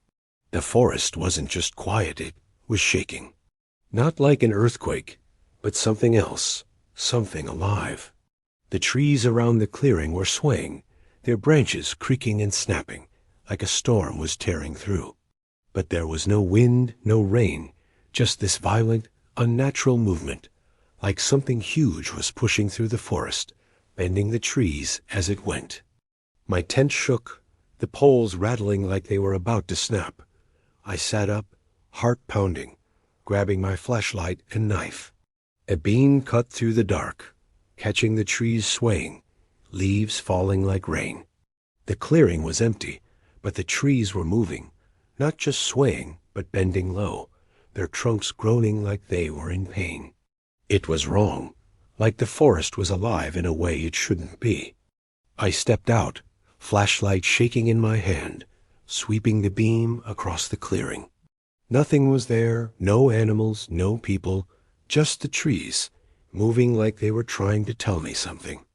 Speaker 1: The forest wasn't just quiet, it was shaking. Not like an earthquake, but something else, something alive. The trees around the clearing were swaying, their branches creaking and snapping, like a storm was tearing through. But there was no wind, no rain, just this violent, unnatural movement, like something huge was pushing through the forest, bending the trees as it went. My tent shook, the poles rattling like they were about to snap. I sat up, heart pounding, grabbing my flashlight and knife. A beam cut through the dark, catching the trees swaying, leaves falling like rain. The clearing was empty, but the trees were moving, not just swaying, but bending low, their trunks groaning like they were in pain. It was wrong, like the forest was alive in a way it shouldn't be. I stepped out, flashlight shaking in my hand, sweeping the beam across the clearing. Nothing was there, no animals, no people, just the trees, moving like they were trying to tell me something.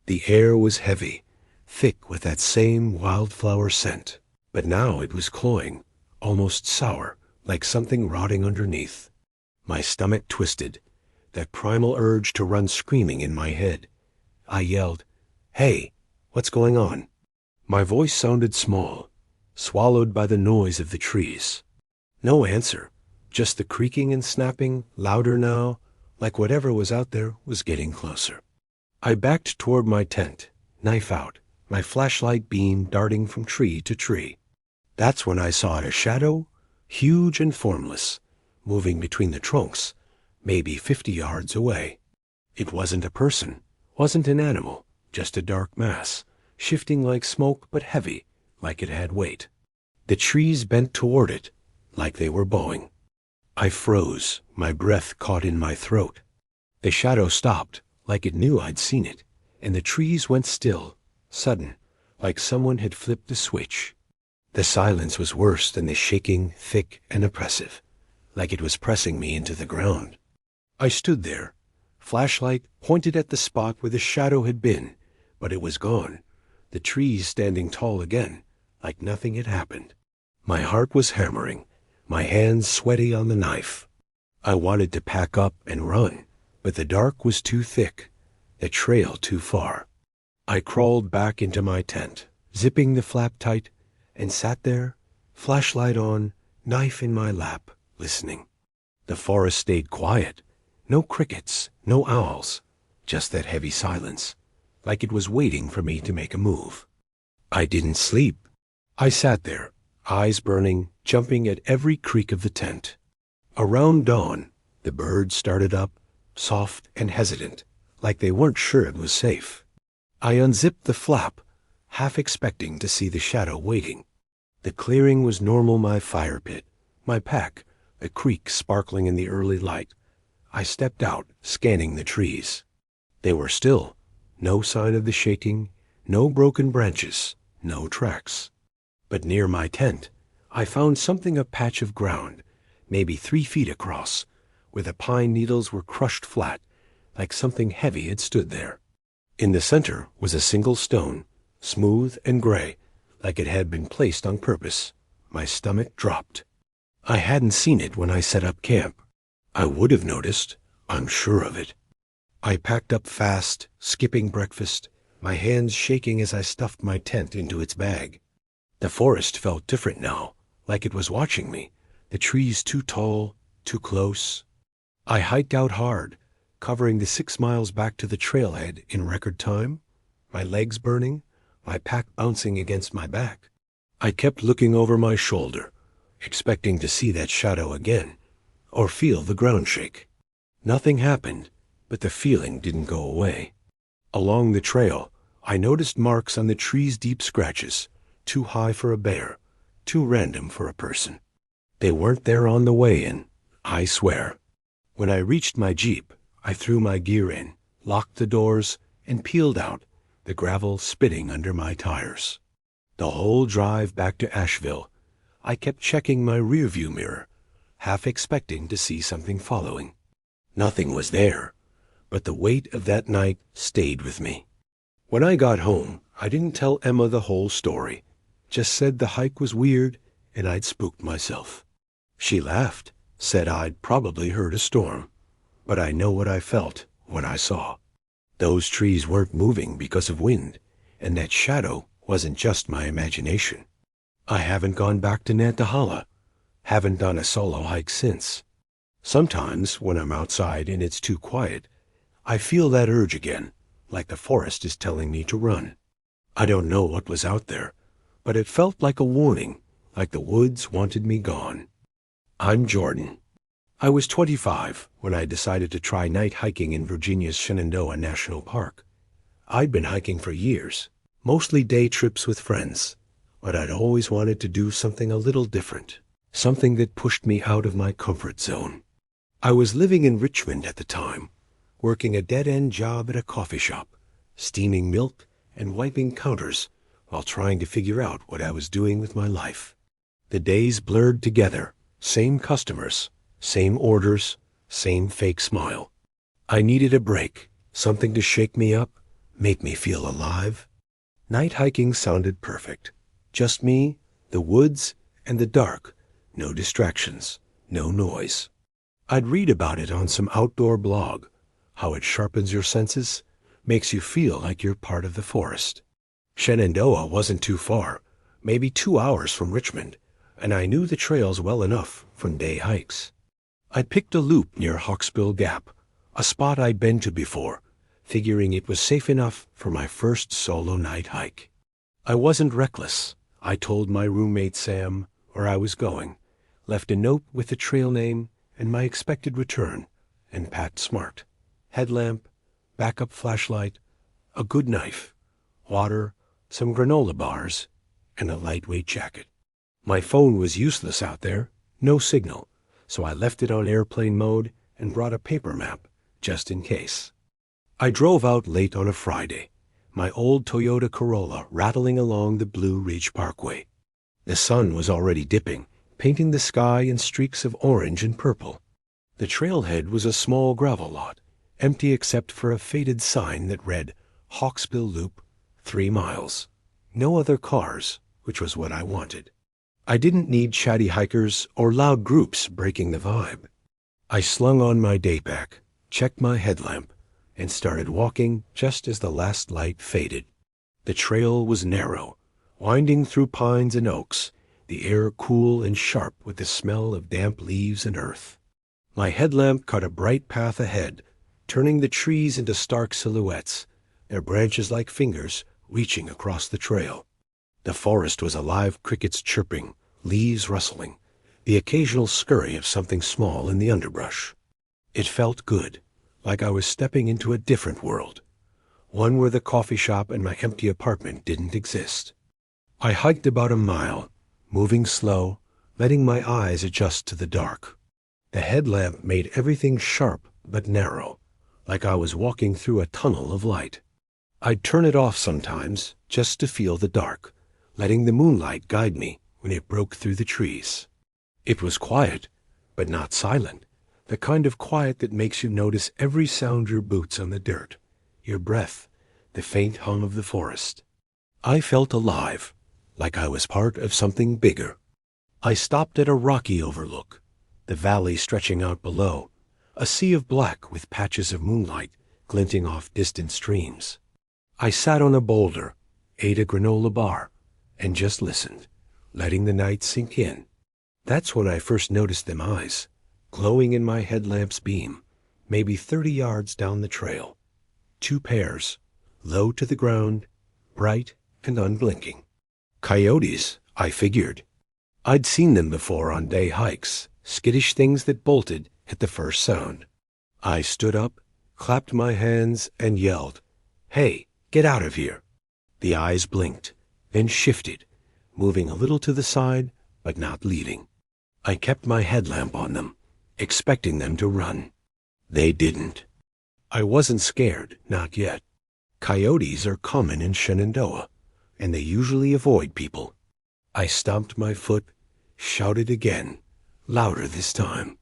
Speaker 1: The air was heavy, thick with that same wildflower scent, but now it was cloying, almost sour, like something rotting underneath. My stomach twisted, that primal urge to run screaming in my head. I yelled, "Hey, what's going on?" My voice sounded small, swallowed by the noise of the trees. No answer, just the creaking and snapping, louder now, like whatever was out there was getting closer. I backed toward my tent, knife out, my flashlight beam darting from tree to tree. That's when I saw a shadow, huge and formless, moving between the trunks, maybe 50 yards away. It wasn't a person, wasn't an animal, just a dark mass, shifting like smoke but heavy, like it had weight. The trees bent toward it, like they were bowing. I froze, my breath caught in my throat. The shadow stopped, like it knew I'd seen it, and the trees went still, sudden, like someone had flipped a switch. The silence was worse than the shaking, thick and oppressive, like it was pressing me into the ground. I stood there, flashlight pointed at the spot where the shadow had been, but it was gone. the trees standing tall again, like nothing had happened. My heart was hammering, my hands sweaty on the knife. I wanted to pack up and run, but the dark was too thick, the trail too far. I crawled back into my tent, zipping the flap tight, and sat there, flashlight on, knife in my lap, listening. The forest stayed quiet. No crickets, no owls, just that heavy silence, like it was waiting for me to make a move. I didn't sleep. I sat there, eyes burning, jumping at every creak of the tent. Around dawn, the birds started up, soft and hesitant, like they weren't sure it was safe. I unzipped the flap, half expecting to see the shadow waiting. The clearing was normal my fire pit, my pack, a creek sparkling in the early light. I stepped out, scanning the trees. They were still, no sign of the shaking, no broken branches, no tracks. But near my tent, I found something, a patch of ground, maybe 3 feet across, where the pine needles were crushed flat, like something heavy had stood there. In the center was a single stone, smooth and gray, like it had been placed on purpose. My stomach dropped. I hadn't seen it when I set up camp. I would have noticed, I'm sure of it. I packed up fast, skipping breakfast, my hands shaking as I stuffed my tent into its bag. The forest felt different now, like it was watching me, the trees too tall, too close. I hiked out hard, covering the 6 miles back to the trailhead in record time, my legs burning, my pack bouncing against my back. I kept looking over my shoulder, expecting to see that shadow again, or feel the ground shake. Nothing happened, but the feeling didn't go away. Along the trail, I noticed marks on the tree's deep scratches, too high for a bear, too random for a person. They weren't there on the way in, I swear. When I reached my Jeep, I threw my gear in, locked the doors, and peeled out, the gravel spitting under my tires. The whole drive back to Asheville, I kept checking my rearview mirror, half expecting to see something following. Nothing was there, but the weight of that night stayed with me. When I got home, I didn't tell Emma the whole story, just said the hike was weird and I'd spooked myself. She laughed, said I'd probably heard a storm, but I know what I felt when I saw. Those trees weren't moving because of wind, and that shadow wasn't just my imagination. I haven't gone back to Nantahala, haven't done a solo hike since. Sometimes, when I'm outside and it's too quiet, I feel that urge again, like the forest is telling me to run. I don't know what was out there, but it felt like a warning, like the woods wanted me gone. I'm Jordan. I was 25 when I decided to try night hiking in Virginia's Shenandoah National Park. I'd been hiking for years, mostly day trips with friends, but I'd always wanted to do something a little different, something that pushed me out of my comfort zone. I was living in Richmond at the time, working a dead-end job at a coffee shop, steaming milk and wiping counters while trying to figure out what I was doing with my life. The days blurred together, same customers, same orders, same fake smile. I needed a break, something to shake me up, make me feel alive. Night hiking sounded perfect. Just me, the woods, and the dark. No distractions, no noise. I'd read about it on some outdoor blog, how it sharpens your senses, makes you feel like you're part of the forest. Shenandoah wasn't too far, maybe 2 hours from Richmond, and I knew the trails well enough from day hikes. I picked a loop near Hawksbill Gap, a spot I'd been to before, figuring it was safe enough for my first solo night hike. I wasn't reckless. I told my roommate Sam where I was going, left a note with the trail name and my expected return, and packed smart. Headlamp, backup flashlight, a good knife, water, some granola bars, and a lightweight jacket. My phone was useless out there, no signal, so I left it on airplane mode and brought a paper map, just in case. I drove out late on a Friday, my old Toyota Corolla rattling along the Blue Ridge Parkway. The sun was already dipping, painting the sky in streaks of orange and purple. The trailhead was a small gravel lot, empty except for a faded sign that read, Hawksbill Loop, 3 miles. No other cars, which was what I wanted. I didn't need chatty hikers or loud groups breaking the vibe. I slung on my daypack, checked my headlamp, and started walking just as the last light faded. The trail was narrow, winding through pines and oaks, the air cool and sharp with the smell of damp leaves and earth. My headlamp cut a bright path ahead, turning the trees into stark silhouettes, their branches like fingers reaching across the trail. The forest was alive, crickets chirping, leaves rustling, the occasional scurry of something small in the underbrush. It felt good, like I was stepping into a different world, one where the coffee shop and my empty apartment didn't exist. I hiked about a mile, moving slow, letting my eyes adjust to the dark. The headlamp made everything sharp but narrow, like I was walking through a tunnel of light. I'd turn it off sometimes, just to feel the dark, letting the moonlight guide me when it broke through the trees. It was quiet, but not silent, the kind of quiet that makes you notice every sound your boots on the dirt, your breath, the faint hum of the forest. I felt alive, like I was part of something bigger. I stopped at a rocky overlook, the valley stretching out below, a sea of black with patches of moonlight glinting off distant streams. I sat on a boulder, ate a granola bar, and just listened, letting the night sink in. That's when I first noticed them eyes, glowing in my headlamp's beam, maybe 30 yards down the trail. 2 pairs, low to the ground, bright and unblinking. Coyotes, I figured. I'd seen them before on day hikes, skittish things that bolted at the first sound. I stood up, clapped my hands, and yelled, "Hey, get out of here!" The eyes blinked, then shifted, moving a little to the side, but not leaving. I kept my headlamp on them, expecting them to run. They didn't. I wasn't scared, not yet. Coyotes are common in Shenandoah, and they usually avoid people. I stomped my foot, shouted again, louder this time.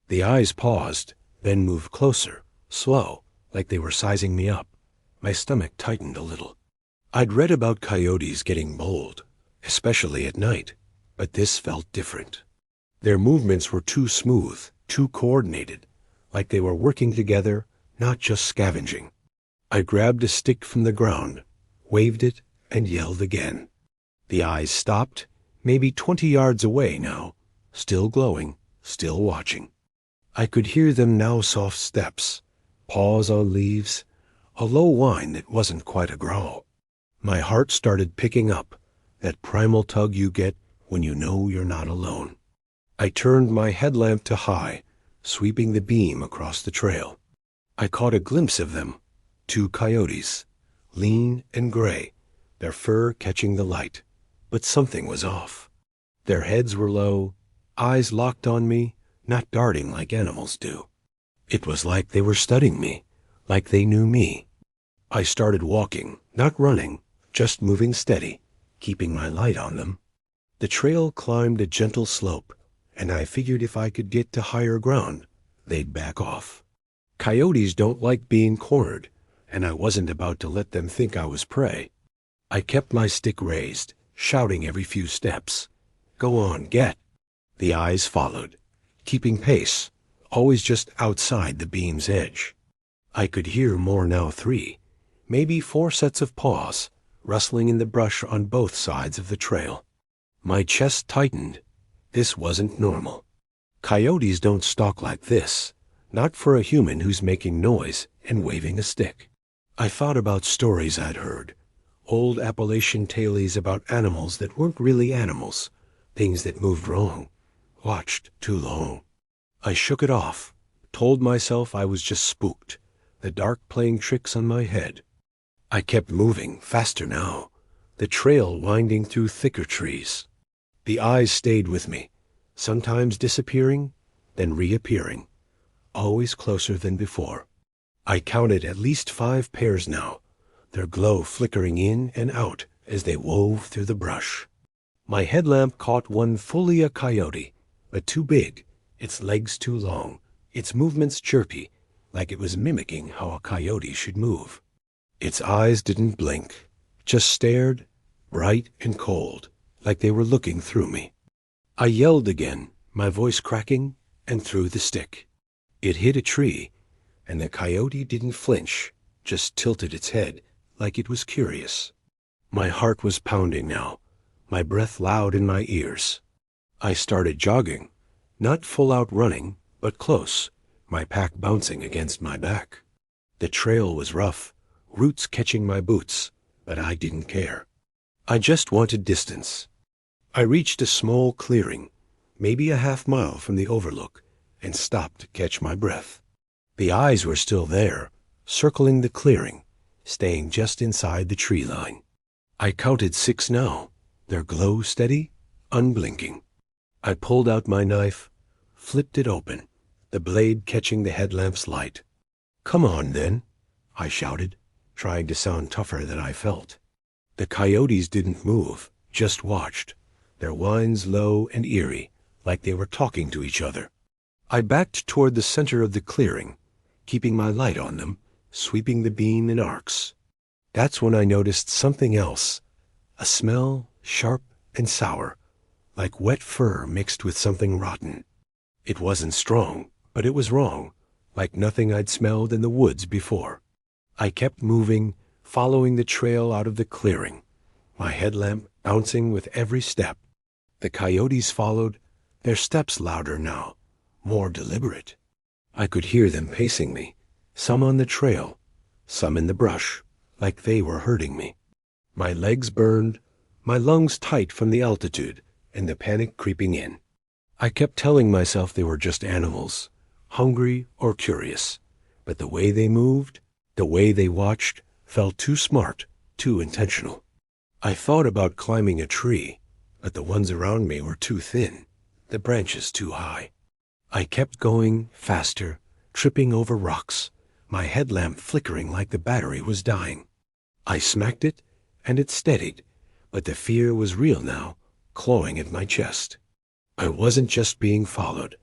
Speaker 1: The eyes paused, then moved closer, slow, like they were sizing me up. My stomach tightened a little. I'd read about coyotes getting bold, especially at night, but this felt different. Their movements were too smooth, too coordinated, like they were working together, not just scavenging. I grabbed a stick from the ground, waved it, and yelled again. The eyes stopped, maybe 20 yards away now, still glowing, still watching. I could hear them now, soft steps, paws on leaves, a low whine that wasn't quite a growl. My heart started picking up, that primal tug you get when you know you're not alone. I turned my headlamp to high, sweeping the beam across the trail. I caught a glimpse of them, 2 coyotes, lean and gray, their fur catching the light. But something was off. Their heads were low, eyes locked on me, not darting like animals do. It was like they were studying me, like they knew me. I started walking, not running, just moving steady, keeping my light on them. The trail climbed a gentle slope, and I figured if I could get to higher ground, they'd back off. Coyotes don't like being cornered, and I wasn't about to let them think I was prey. I kept my stick raised, shouting every few steps, "Go on, get!" The eyes followed, keeping pace, always just outside the beam's edge. I could hear more now, 3, maybe 4 sets of paws, rustling in the brush on both sides of the trail. My chest tightened. This wasn't normal. Coyotes don't stalk like this, not for a human who's making noise and waving a stick. I thought about stories I'd heard, old Appalachian tales about animals that weren't really animals, things that moved wrong, watched too long. I shook it off, told myself I was just spooked, the dark playing tricks on my head. I kept moving, faster now, the trail winding through thicker trees. The eyes stayed with me, sometimes disappearing, then reappearing, always closer than before. I counted at least 5 pairs now, their glow flickering in and out as they wove through the brush. My headlamp caught one fully a coyote, but too big, its legs too long, its movements chirpy, like it was mimicking how a coyote should move. Its eyes didn't blink, just stared, bright and cold, like they were looking through me. I yelled again, my voice cracking, and threw the stick. It hit a tree, and the coyote didn't flinch, just tilted its head like it was curious. My heart was pounding now, my breath loud in my ears. I started jogging, not full-out running, but close, my pack bouncing against my back. The trail was rough, roots catching my boots, but I didn't care. I just wanted distance. I reached a small clearing, maybe a half-mile from the overlook, and stopped to catch my breath. The eyes were still there, circling the clearing, staying just inside the tree line. I counted 6 now, their glow steady, unblinking. I pulled out my knife, flipped it open, the blade catching the headlamp's light. "Come on, then," I shouted, trying to sound tougher than I felt. The coyotes didn't move, just watched, their whines low and eerie, like they were talking to each other. I backed toward the center of the clearing, keeping my light on them, sweeping the beam in arcs. That's when I noticed something else, a smell sharp and sour, like wet fur mixed with something rotten. It wasn't strong, but it was wrong, like nothing I'd smelled in the woods before. I kept moving, following the trail out of the clearing, my headlamp bouncing with every step. The coyotes followed, their steps louder now, more deliberate. I could hear them pacing me, some on the trail, some in the brush, like they were hurting me. My legs burned, my lungs tight from the altitude, and the panic creeping in. I kept telling myself they were just animals, hungry or curious, but the way they moved, the way they watched, felt too smart, too intentional. I thought about climbing a tree, but the ones around me were too thin, the branches too high. I kept going faster, tripping over rocks, my headlamp flickering like the battery was dying. I smacked it, and it steadied, but the fear was real now, clawing at my chest. I wasn't just being followed,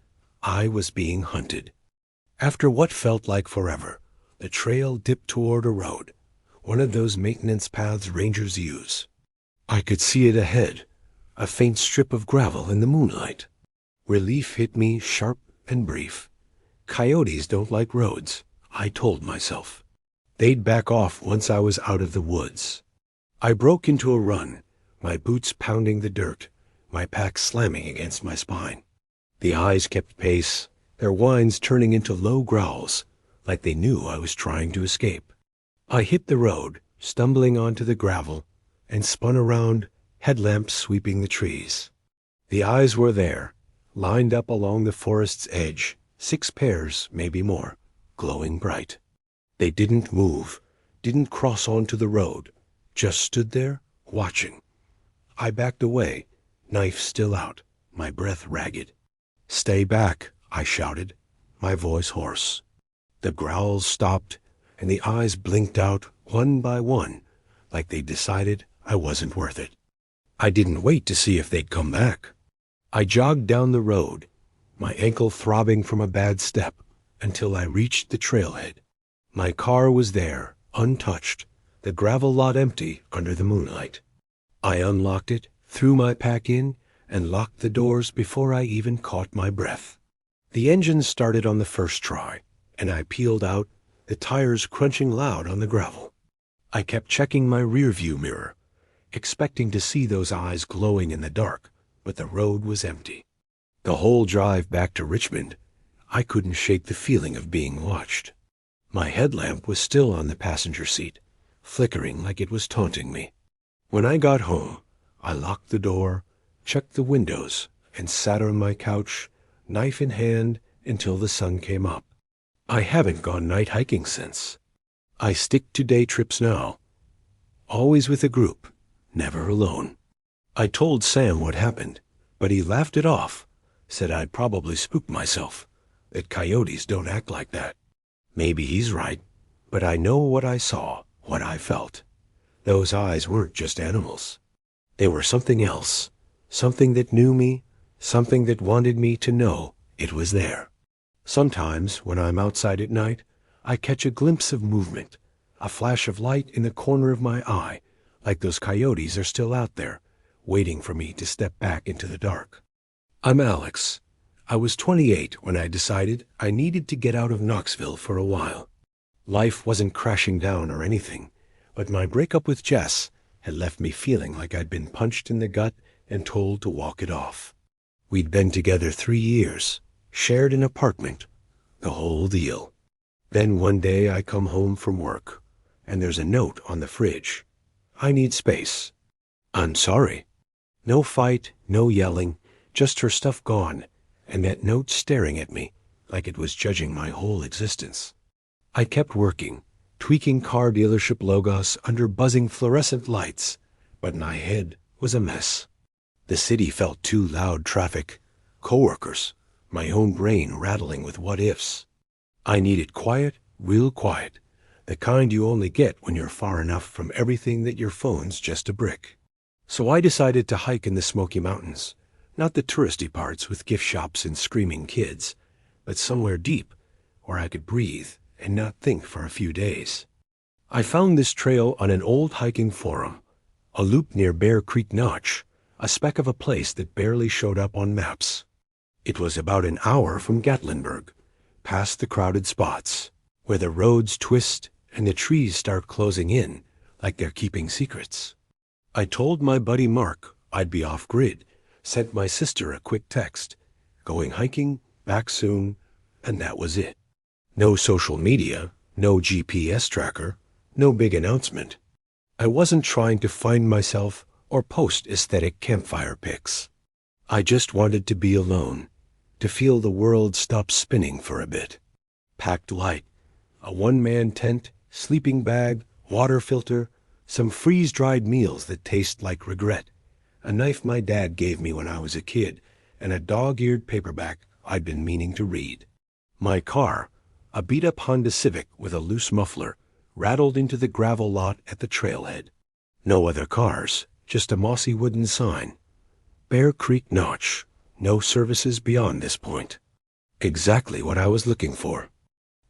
Speaker 1: I was being hunted. After what felt like forever, the trail dipped toward a road, one of those maintenance paths rangers use. I could see it ahead, a faint strip of gravel in the moonlight. Relief hit me sharp and brief. Coyotes don't like roads, I told myself. They'd back off once I was out of the woods. I broke into a run, my boots pounding the dirt, my pack slamming against my spine. The eyes kept pace, their whines turning into low growls, like they knew I was trying to escape. I hit the road, stumbling onto the gravel, and spun around, headlamps sweeping the trees. The eyes were there, lined up along the forest's edge, 6 pairs, maybe more, glowing bright. They didn't move, didn't cross onto the road, just stood there, watching. I backed away, knife still out, my breath ragged. "Stay back," I shouted, my voice hoarse. The growls stopped, and the eyes blinked out one by one, like they decided I wasn't worth it. I didn't wait to see if they'd come back. I jogged down the road, my ankle throbbing from a bad step, until I reached the trailhead. My car was there, untouched, the gravel lot empty under the moonlight. I unlocked it, threw my pack in, and locked the doors before I even caught my breath. The engine started on the first try, and I peeled out, the tires crunching loud on the gravel. I kept checking my rearview mirror, expecting to see those eyes glowing in the dark, but the road was empty. The whole drive back to Richmond, I couldn't shake the feeling of being watched. My headlamp was still on the passenger seat, flickering like it was taunting me. When I got home, I locked the door, checked the windows, and sat on my couch, knife in hand, until the sun came up. I haven't gone night hiking since. I stick to day trips now, always with a group, never alone. I told Sam what happened, but he laughed it off, said I'd probably spooked myself, that coyotes don't act like that. Maybe he's right, but I know what I saw, what I felt. Those eyes weren't just animals. They were something else, something that knew me, something that wanted me to know it was there. Sometimes, when I'm outside at night, I catch a glimpse of movement, a flash of light in the corner of my eye, like those coyotes are still out there, waiting for me to step back into the dark. I'm Alex. I was 28 when I decided I needed to get out of Knoxville for a while. Life wasn't crashing down or anything, but my breakup with Jess had left me feeling like I'd been punched in the gut and told to walk it off. We'd been together 3 years, shared an apartment, the whole deal. Then one day I come home from work, and there's a note on the fridge. I need space. I'm sorry. No fight, no yelling, just her stuff gone, and that note staring at me like it was judging my whole existence. I kept working, tweaking car dealership logos under buzzing fluorescent lights, but my head was a mess. The city felt too loud traffic, coworkers, my own brain rattling with what-ifs. I needed quiet, real quiet, the kind you only get when you're far enough from everything that your phone's just a brick. So I decided to hike in the Smoky Mountains, not the touristy parts with gift shops and screaming kids, but somewhere deep where I could breathe and not think for a few days. I found this trail on an old hiking forum, a loop near Bear Creek Notch, a speck of a place that barely showed up on maps. It was about an hour from Gatlinburg, past the crowded spots, where the roads twist and the trees start closing in like they're keeping secrets. I told my buddy Mark I'd be off-grid, sent my sister a quick text, going hiking, back soon, and that was it. No social media, no GPS tracker, no big announcement. I wasn't trying to find myself or post aesthetic campfire pics. I just wanted to be alone, to feel the world stop spinning for a bit. Packed light, a one-man tent, sleeping bag, water filter, some freeze-dried meals that taste like regret, a knife my dad gave me when I was a kid, and a dog-eared paperback I'd been meaning to read. My car, a beat-up Honda Civic with a loose muffler, rattled into the gravel lot at the trailhead. No other cars, just a mossy wooden sign. Bear Creek Notch, no services beyond this point. Exactly what I was looking for.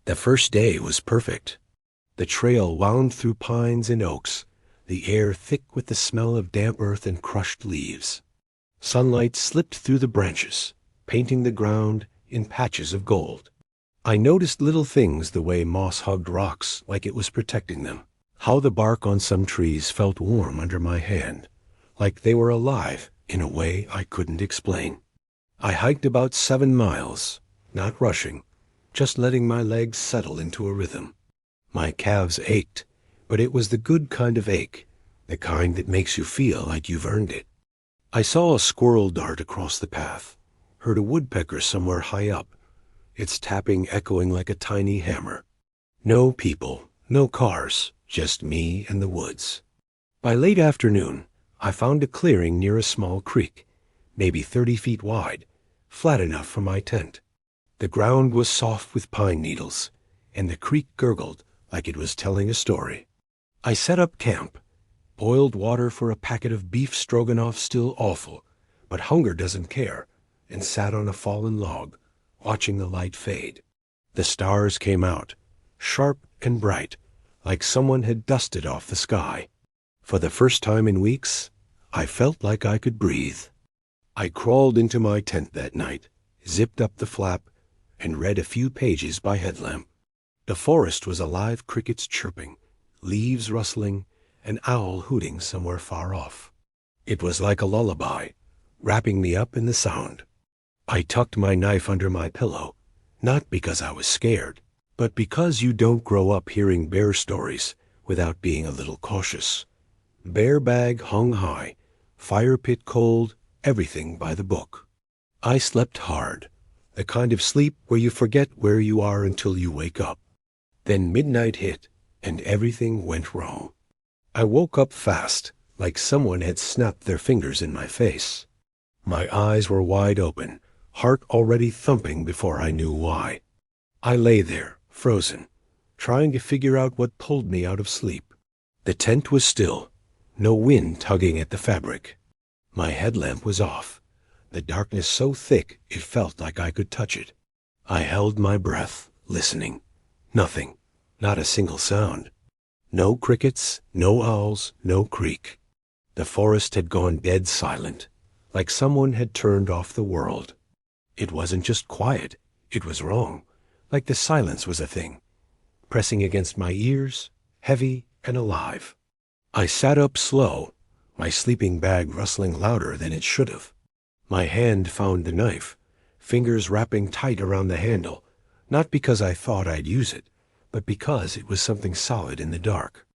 Speaker 1: The first day was perfect. The trail wound through pines and oaks, the air thick with the smell of damp earth and crushed leaves. Sunlight slipped through the branches, painting the ground in patches of gold. I noticed little things, the way moss hugged rocks like it was protecting them, how the bark on some trees felt warm under my hand, like they were alive in a way I couldn't explain. I hiked about 7 miles, not rushing, just letting my legs settle into a rhythm. My calves ached, but it was the good kind of ache, the kind that makes you feel like you've earned it. I saw a squirrel dart across the path, heard a woodpecker somewhere high up, its tapping echoing like a tiny hammer. No people, no cars, just me and the woods. By late afternoon, I found a clearing near a small creek, maybe 30 feet wide, flat enough for my tent. The ground was soft with pine needles, and the creek gurgled like it was telling a story. I set up camp, boiled water for a packet of beef stroganoff still awful, but hunger doesn't care, and sat on a fallen log, watching the light fade. The stars came out, sharp and bright, like someone had dusted off the sky. For the first time in weeks, I felt like I could breathe. I crawled into my tent that night, zipped up the flap, and read a few pages by headlamp. The forest was alive, crickets chirping, leaves rustling, an owl hooting somewhere far off. It was like a lullaby, wrapping me up in the sound. I tucked my knife under my pillow, not because I was scared, but because you don't grow up hearing bear stories without being a little cautious. Bear bag hung high, fire pit cold, everything by the book. I slept hard, the kind of sleep where you forget where you are until you wake up. Then midnight hit, and everything went wrong. I woke up fast, like someone had snapped their fingers in my face. My eyes were wide open, heart already thumping before I knew why. I lay there, frozen, trying to figure out what pulled me out of sleep. The tent was still, no wind tugging at the fabric. My headlamp was off, the darkness so thick it felt like I could touch it. I held my breath, listening. Nothing, not a single sound. No crickets, no owls, no creek. The forest had gone dead silent, like someone had turned off the world. It wasn't just quiet, it was wrong, like the silence was a thing, pressing against my ears, heavy and alive. I sat up slow, my sleeping bag rustling louder than it should have. My hand found the knife, fingers wrapping tight around the handle, not because I thought I'd use it, but because it was something solid in the dark.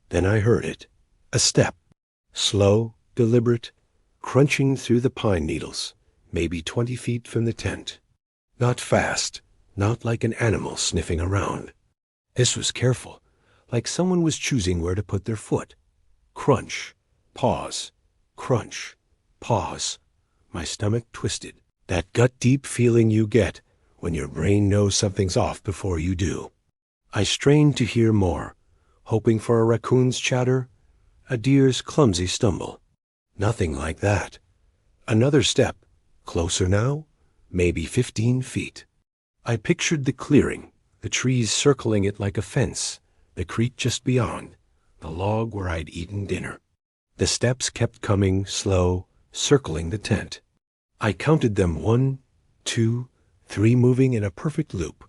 Speaker 1: Then I heard it, a step, slow, deliberate, crunching through the pine needles, maybe 20 feet from the tent. Not fast, not like an animal sniffing around. This was careful, like someone was choosing where to put their foot. Crunch, pause, crunch, pause. My stomach twisted, that gut-deep feeling you get when your brain knows something's off before you do. I strained to hear more, hoping for a raccoon's chatter, a deer's clumsy stumble. Nothing like that. Another step, closer now, maybe 15 feet. I pictured the clearing, the trees circling it like a fence, the creek just beyond, the log where I'd eaten dinner. The steps kept coming, slow, circling the tent. I counted them 1, 2, 3, moving in a perfect loop,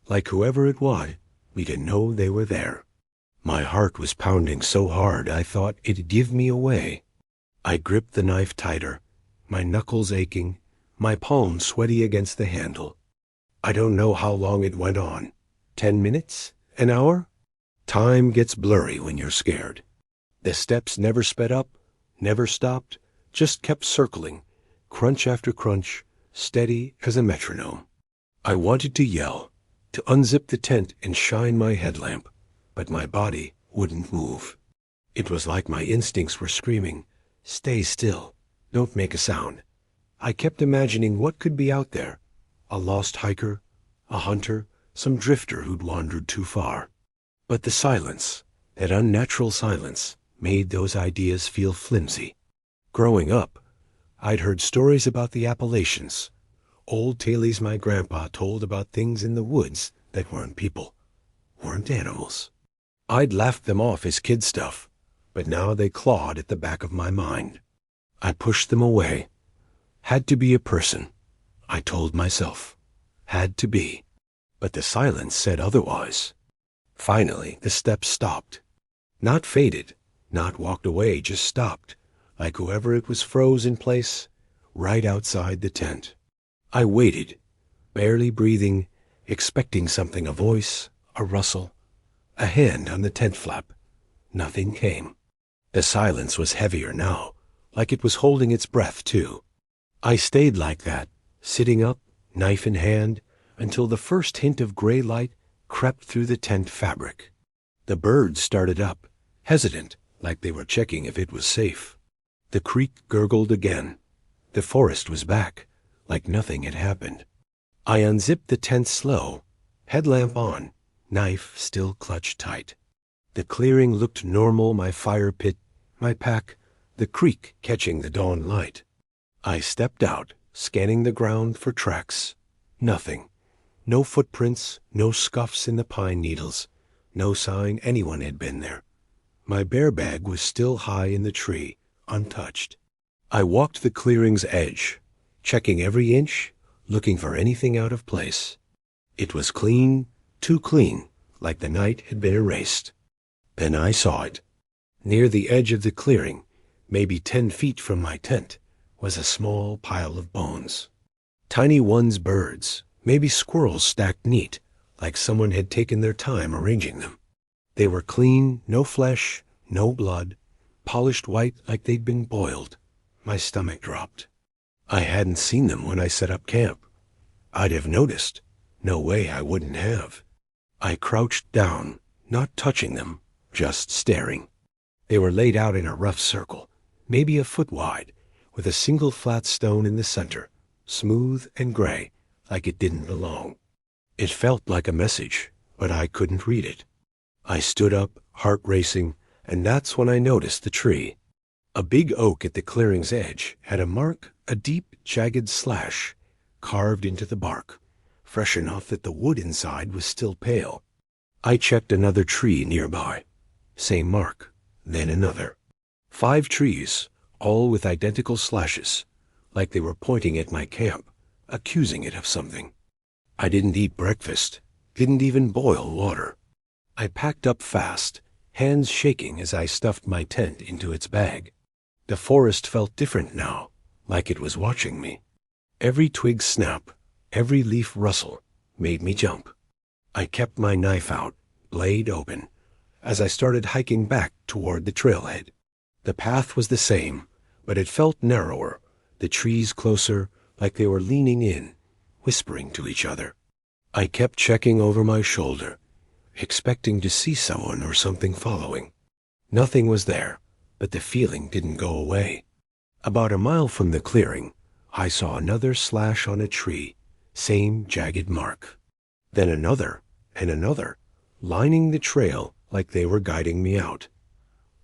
Speaker 1: like whoever it was, we didn't know they were there. My heart was pounding so hard I thought it'd give me away. I gripped the knife tighter, my knuckles aching, my palms sweaty against the handle. I don't know how long it went on. 10 minutes? An hour? Time gets blurry when you're scared. The steps never sped up, never stopped, just kept circling, crunch after crunch, steady as a metronome. I wanted to yell, to unzip the tent and shine my headlamp, but my body wouldn't move. It was like my instincts were screaming, "Stay still, don't make a sound." I kept imagining what could be out there, a lost hiker, a hunter, some drifter who'd wandered too far. But the silence, that unnatural silence, made those ideas feel flimsy. Growing up, I'd heard stories about the Appalachians, old tales my grandpa told about things in the woods that weren't people, weren't animals. I'd laughed them off as kid stuff, but now they clawed at the back of my mind. I pushed them away. Had to be a person, I told myself. Had to be. But the silence said otherwise. Finally, the steps stopped. Not faded, not walked away, just stopped, like whoever it was froze in place, right outside the tent. I waited, barely breathing, expecting something, a voice, a rustle, a hand on the tent flap. Nothing came. The silence was heavier now, like it was holding its breath too. I stayed like that, sitting up, knife in hand, until the first hint of gray light crept through the tent fabric. The birds started up, hesitant, like they were checking if it was safe. The creek gurgled again. The forest was back, like nothing had happened. I unzipped the tent slow, headlamp on, knife still clutched tight. The clearing looked normal, my fire pit, my pack, the creek catching the dawn light. I stepped out, scanning the ground for tracks. Nothing. No footprints, no scuffs in the pine needles, no sign anyone had been there. My bear bag was still high in the tree, untouched. I walked the clearing's edge, checking every inch, looking for anything out of place. It was clean, too clean, like the night had been erased. Then I saw it. Near the edge of the clearing, maybe 10 feet from my tent, was a small pile of bones. Tiny ones, birds, maybe squirrels stacked neat, like someone had taken their time arranging them. They were clean, no flesh, no blood, polished white like they'd been boiled. My stomach dropped. I hadn't seen them when I set up camp. I'd have noticed. No way I wouldn't have. I crouched down, not touching them, just staring. They were laid out in a rough circle, maybe a foot wide, with a single flat stone in the center, smooth and gray, like it didn't belong. It felt like a message, but I couldn't read it. I stood up, heart racing, and that's when I noticed the tree. A big oak at the clearing's edge had a mark, a deep, jagged slash, carved into the bark, fresh enough that the wood inside was still pale. I checked another tree nearby. Same mark, then another. 5 trees, all with identical slashes, like they were pointing at my camp, accusing it of something. I didn't eat breakfast, didn't even boil water. I packed up fast, hands shaking as I stuffed my tent into its bag. The forest felt different now, like it was watching me. Every twig snap, every leaf rustle, made me jump. I kept my knife out, blade open, as I started hiking back toward the trailhead. The path was the same, but it felt narrower, the trees closer, like they were leaning in, whispering to each other. I kept checking over my shoulder, expecting to see someone or something following. Nothing was there, but the feeling didn't go away. About a mile from the clearing, I saw another slash on a tree, same jagged mark. Then another and another, lining the trail like they were guiding me out.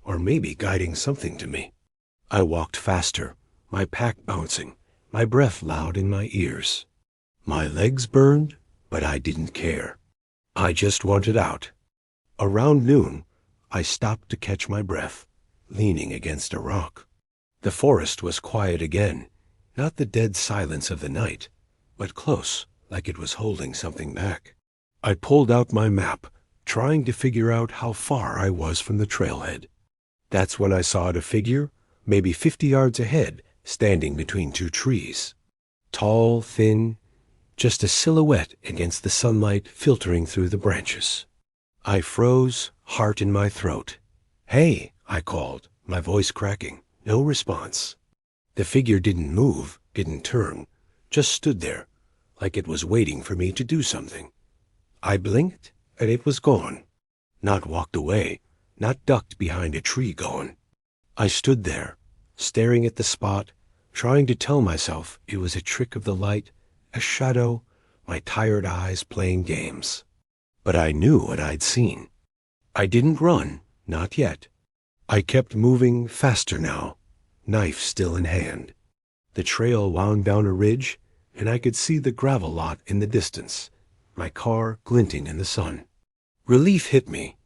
Speaker 1: Or maybe guiding something to me. I walked faster, my pack bouncing, my breath loud in my ears. My legs burned, but I didn't care. I just wanted out. Around noon, I stopped to catch my breath, leaning against a rock. The forest was quiet again, not the dead silence of the night, but close, like it was holding something back. I pulled out my map, trying to figure out how far I was from the trailhead. That's when I saw a figure, maybe 50 yards ahead, standing between 2 trees. Tall, thin, just a silhouette against the sunlight filtering through the branches. I froze, heart in my throat. "Hey," I called, my voice cracking. No response. The figure didn't move, didn't turn, just stood there, like it was waiting for me to do something. I blinked, and it was gone. Not walked away, not ducked behind a tree gone. I stood there, staring at the spot, trying to tell myself it was a trick of the light, a shadow, my tired eyes playing games. But I knew what I'd seen. I didn't run, not yet. I kept moving faster now, knife still in hand. The trail wound down a ridge, and I could see the gravel lot in the distance, my car glinting in the sun. Relief hit me,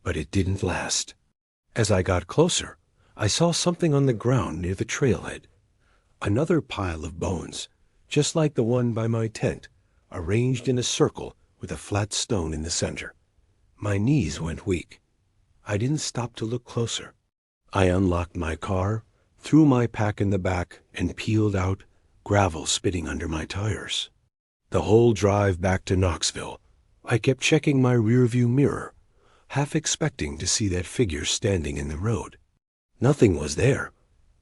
Speaker 1: but it didn't last. As I got closer, I saw something on the ground near the trailhead. Another pile of bones, just like the one by my tent, arranged in a circle with a flat stone in the center. My knees went weak. I didn't stop to look closer. I unlocked my car, threw my pack in the back, and peeled out, gravel spitting under my tires. The whole drive back to Knoxville, I kept checking my rearview mirror, half expecting to see that figure standing in the road. Nothing was there,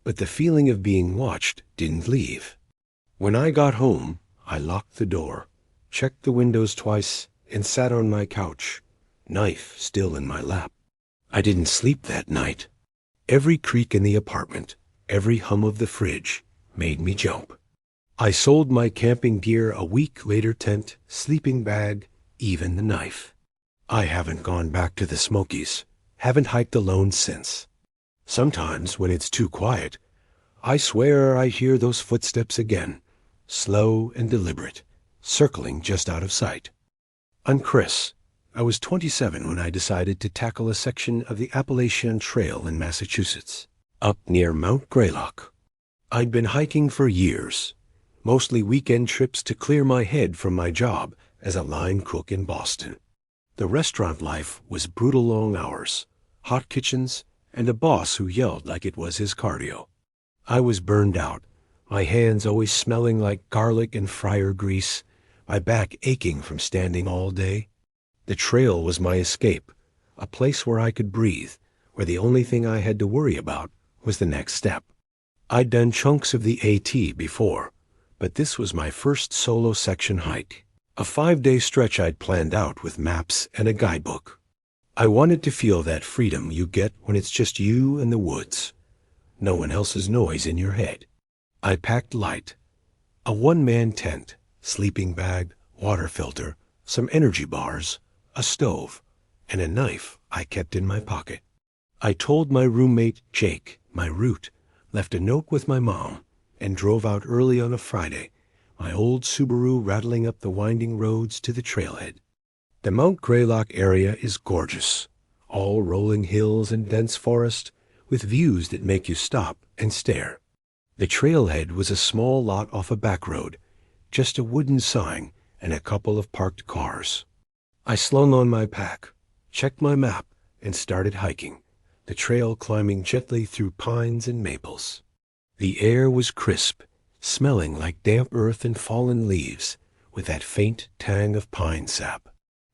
Speaker 1: but the feeling of being watched didn't leave. When I got home, I locked the door, checked the windows twice, and sat on my couch, knife still in my lap. I didn't sleep that night. Every creak in the apartment, every hum of the fridge, made me jump. I sold my camping gear, a week later, tent, sleeping bag, even the knife. I haven't gone back to the Smokies, haven't hiked alone since. Sometimes, when it's too quiet, I swear I hear those footsteps again, slow and deliberate, circling just out of sight. I'm Chris. I was 27 when I decided to tackle a section of the Appalachian Trail in Massachusetts, up near Mount Greylock. I'd been hiking for years, mostly weekend trips to clear my head from my job as a line cook in Boston. The restaurant life was brutal long hours, hot kitchens, and a boss who yelled like it was his cardio. I was burned out, my hands always smelling like garlic and fryer grease, my back aching from standing all day. The trail was my escape, a place where I could breathe, where the only thing I had to worry about was the next step. I'd done chunks of the AT before, but this was my first solo section hike, a 5-day stretch I'd planned out with maps and a guidebook. I wanted to feel that freedom you get when it's just you and the woods, no one else's noise in your head. I packed light, a one-man tent, sleeping bag, water filter, some energy bars, a stove, and a knife I kept in my pocket. I told my roommate, Jake, my route, left a note with my mom, and drove out early on a Friday, my old Subaru rattling up the winding roads to the trailhead. The Mount Greylock area is gorgeous, all rolling hills and dense forest with views that make you stop and stare. The trailhead was a small lot off a back road, just a wooden sign and a couple of parked cars. I slung on my pack, checked my map, and started hiking, the trail climbing gently through pines and maples. The air was crisp, smelling like damp earth and fallen leaves, with that faint tang of pine sap.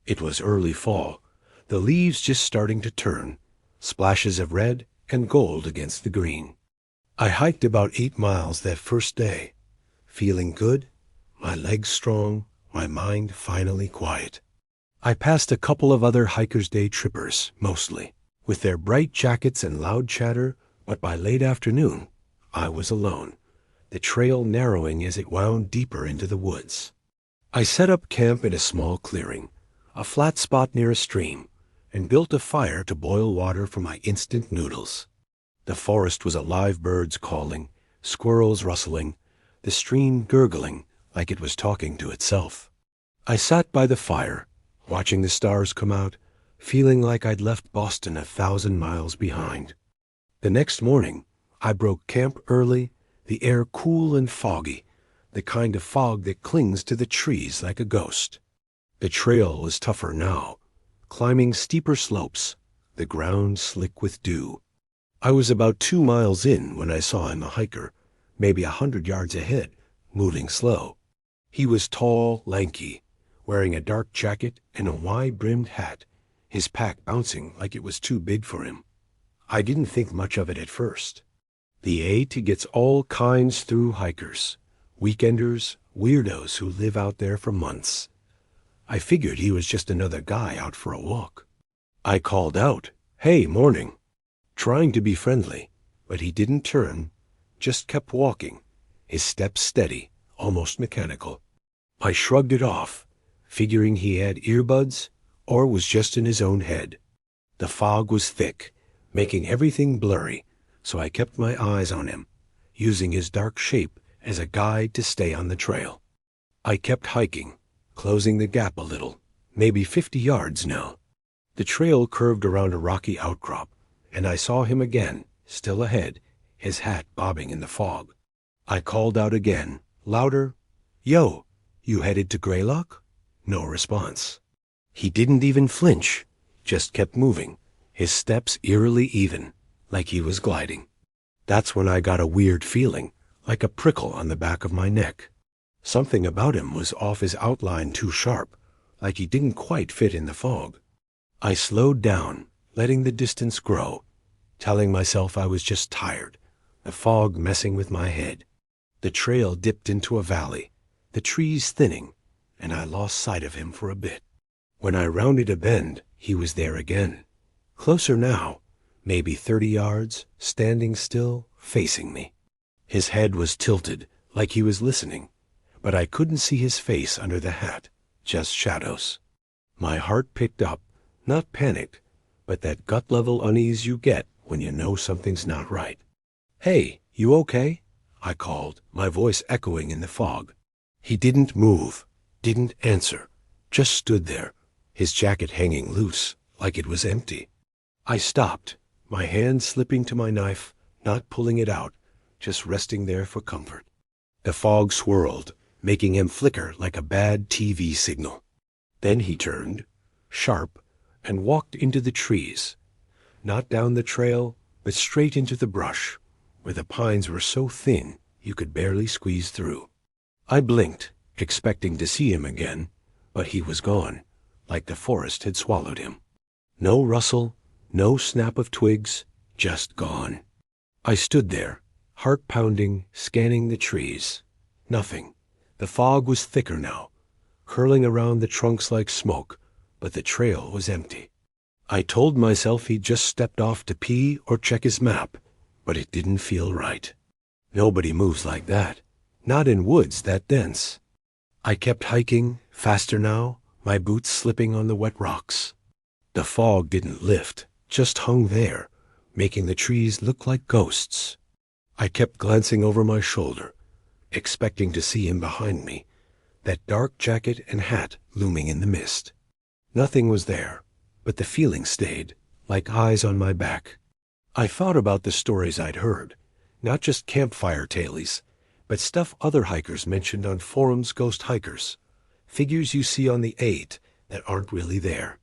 Speaker 1: It was early fall, the leaves just starting to turn, splashes of red and gold against the green. I hiked about 8 miles that first day, feeling good, my legs strong, my mind finally quiet. I passed a couple of other hikers' day trippers, mostly, with their bright jackets and loud chatter, but by late afternoon, I was alone, the trail narrowing as it wound deeper into the woods. I set up camp in a small clearing, a flat spot near a stream, and built a fire to boil water for my instant noodles. The forest was alive, birds calling, squirrels rustling, the stream gurgling like it was talking to itself. I sat by the fire, watching the stars come out, feeling like I'd left Boston 1,000 miles behind. The next morning, I broke camp early, the air cool and foggy, the kind of fog that clings to the trees like a ghost. The trail was tougher now, climbing steeper slopes, the ground slick with dew. I was about 2 miles in when I saw him, a hiker, maybe 100 yards ahead, moving slow. He was tall, lanky, wearing a dark jacket and a wide-brimmed hat, his pack bouncing like it was too big for him. I didn't think much of it at first. The AT gets all kinds through hikers, weekenders, weirdos who live out there for months. I figured he was just another guy out for a walk. I called out, "Hey, morning," trying to be friendly, but he didn't turn, just kept walking, his steps steady, almost mechanical. I shrugged it off, figuring he had earbuds or was just in his own head. The fog was thick, making everything blurry, so I kept my eyes on him, using his dark shape as a guide to stay on the trail. I kept hiking, closing the gap a little, maybe 50 yards now. The trail curved around a rocky outcrop, and I saw him again, still ahead, his hat bobbing in the fog. I called out again, louder, "Yo, you headed to Greylock?" No response. He didn't even flinch, just kept moving, his steps eerily even, like he was gliding. That's when I got a weird feeling, like a prickle on the back of my neck. Something about him was off, his outline too sharp, like he didn't quite fit in the fog. I slowed down, letting the distance grow, telling myself I was just tired, the fog messing with my head. The trail dipped into a valley, the trees thinning, and I lost sight of him for a bit. When I rounded a bend, he was there again. Closer now, maybe 30 yards, standing still, facing me. His head was tilted, like he was listening, but I couldn't see his face under the hat, just shadows. My heart picked up, not panicked, but that gut-level unease you get when you know something's not right. "Hey, you okay?" I called, my voice echoing in the fog. He didn't move, didn't answer, just stood there, his jacket hanging loose, like it was empty. I stopped, my hand slipping to my knife, not pulling it out, just resting there for comfort. The fog swirled, making him flicker like a bad TV signal. Then he turned, sharp, and walked into the trees, not down the trail, but straight into the brush, where the pines were so thin you could barely squeeze through. I blinked, expecting to see him again, but he was gone, like the forest had swallowed him. No rustle, no snap of twigs, just gone. I stood there, heart pounding, scanning the trees. Nothing. The fog was thicker now, curling around the trunks like smoke, but the trail was empty. I told myself he'd just stepped off to pee or check his map, but it didn't feel right. Nobody moves like that, not in woods that dense. I kept hiking, faster now, my boots slipping on the wet rocks. The fog didn't lift, just hung there, making the trees look like ghosts. I kept glancing over my shoulder, expecting to see him behind me, that dark jacket and hat looming in the mist. Nothing was there, but the feeling stayed, like eyes on my back. I thought about the stories I'd heard, not just campfire tales, but stuff other hikers mentioned on forums. Ghost hikers, figures you see on the 8 that aren't really there.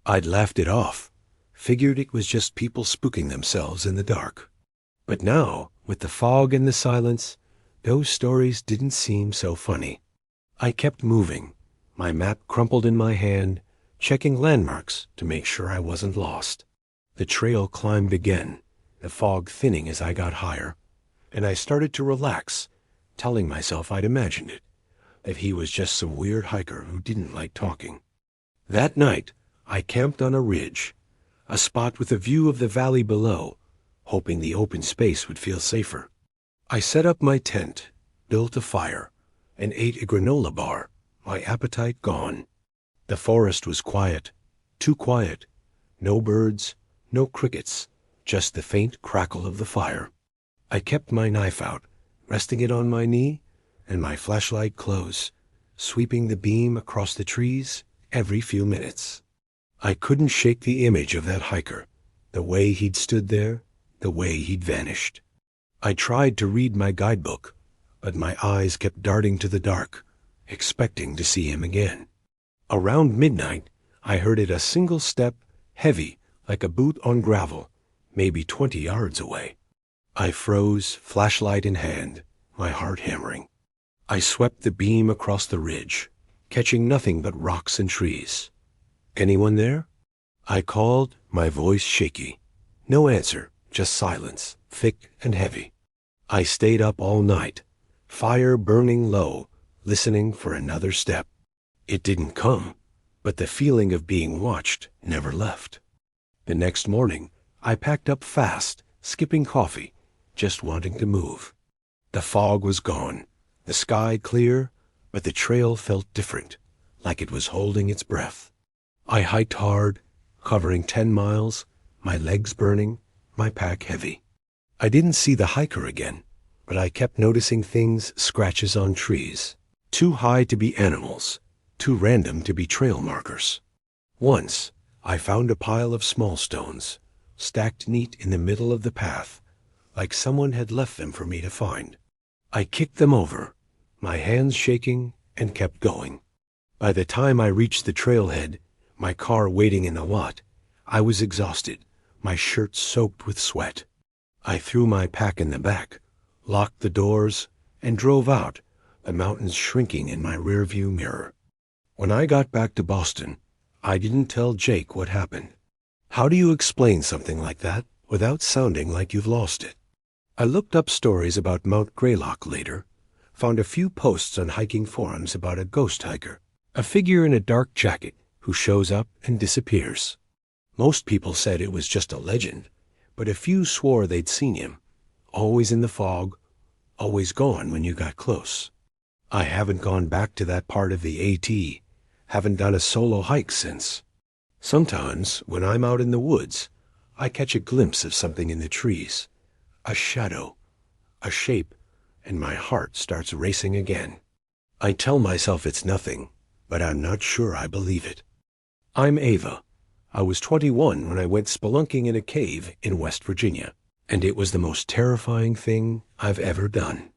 Speaker 1: I'd laughed it off, figured it was just people spooking themselves in the dark. But now, with the fog and the silence, those stories didn't seem so funny. I kept moving, my map crumpled in my hand, checking landmarks to make sure I wasn't lost. The trail climbed again, the fog thinning as I got higher, and I started to relax, telling myself I'd imagined it, that he was just some weird hiker who didn't like talking. That night, I camped on a ridge, a spot with a view of the valley below, hoping the open space would feel safer. I set up my tent, built a fire, and ate a granola bar, my appetite gone. The forest was quiet, too quiet. No birds, no crickets, just the faint crackle of the fire. I kept my knife out, resting it on my knee, and my flashlight close, sweeping the beam across the trees every few minutes. I couldn't shake the image of that hiker, the way he'd stood there, the way he'd vanished. I tried to read my guidebook, but my eyes kept darting to the dark, expecting to see him again. Around midnight, I heard it a single step, heavy, like a boot on gravel, maybe 20 yards away. I froze, flashlight in hand, my heart hammering. I swept the beam across the ridge, catching nothing but rocks and trees. Anyone there? I called, my voice shaky. No answer, just silence, thick and heavy. I stayed up all night, fire burning low, listening for another step. It didn't come, but the feeling of being watched never left. The next morning, I packed up fast, skipping coffee, just wanting to move. The fog was gone, the sky clear, but the trail felt different, like it was holding its breath. I hiked hard, covering 10 miles, my legs burning, my pack heavy. I didn't see the hiker again, but I kept noticing things, scratches on trees, too high to be animals, too random to be trail markers. Once, I found a pile of small stones, stacked neat in the middle of the path, like someone had left them for me to find. I kicked them over, my hands shaking, and kept going. By the time I reached the trailhead, my car waiting in the lot, I was exhausted, my shirt soaked with sweat. I threw my pack in the back, locked the doors, and drove out, the mountains shrinking in my rearview mirror. When I got back to Boston, I didn't tell Jake what happened. How do you explain something like that without sounding like you've lost it? I looked up stories about Mount Greylock later, found a few posts on hiking forums about a ghost hiker, a figure in a dark jacket who shows up and disappears. Most people said it was just a legend, but a few swore they'd seen him, always in the fog, always gone when you got close. I haven't gone back to that part of the AT, haven't done a solo hike since. Sometimes, when I'm out in the woods, I catch a glimpse of something in the trees, a shadow, a shape, and my heart starts racing again. I tell myself it's nothing, but I'm not sure I believe it. I'm Ava. I was 21 when I went spelunking in a cave in West Virginia, and it was the most terrifying thing I've ever done.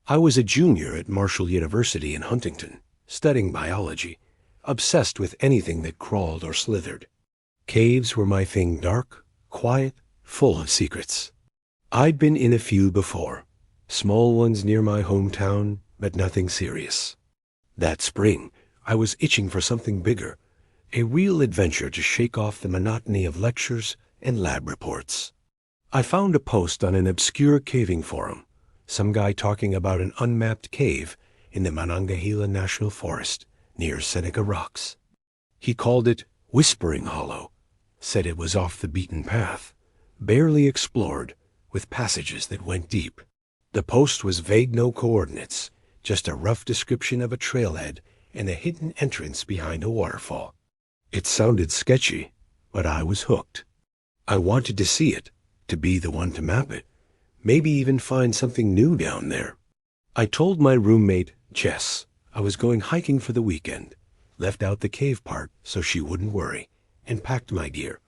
Speaker 1: I was a junior at Marshall University in Huntington, studying biology, obsessed with anything that crawled or slithered. Caves were my thing, dark, quiet, full of secrets. I'd been in a few before, small ones near my hometown, but nothing serious. That spring, I was itching for something bigger, a real adventure to shake off the monotony of lectures and lab reports. I found a post on an obscure caving forum, some guy talking about an unmapped cave in the Monongahela National Forest near Seneca Rocks. He called it Whispering Hollow, said it was off the beaten path, barely explored, with passages that went deep. The post was vague, no coordinates, just a rough description of a trailhead and a hidden entrance behind a waterfall. It sounded sketchy, but I was hooked. I wanted to see it, to be the one to map it, maybe even find something new down there. I told my roommate, Jess, I was going hiking for the weekend, left out the cave part so she wouldn't worry, and packed my gear,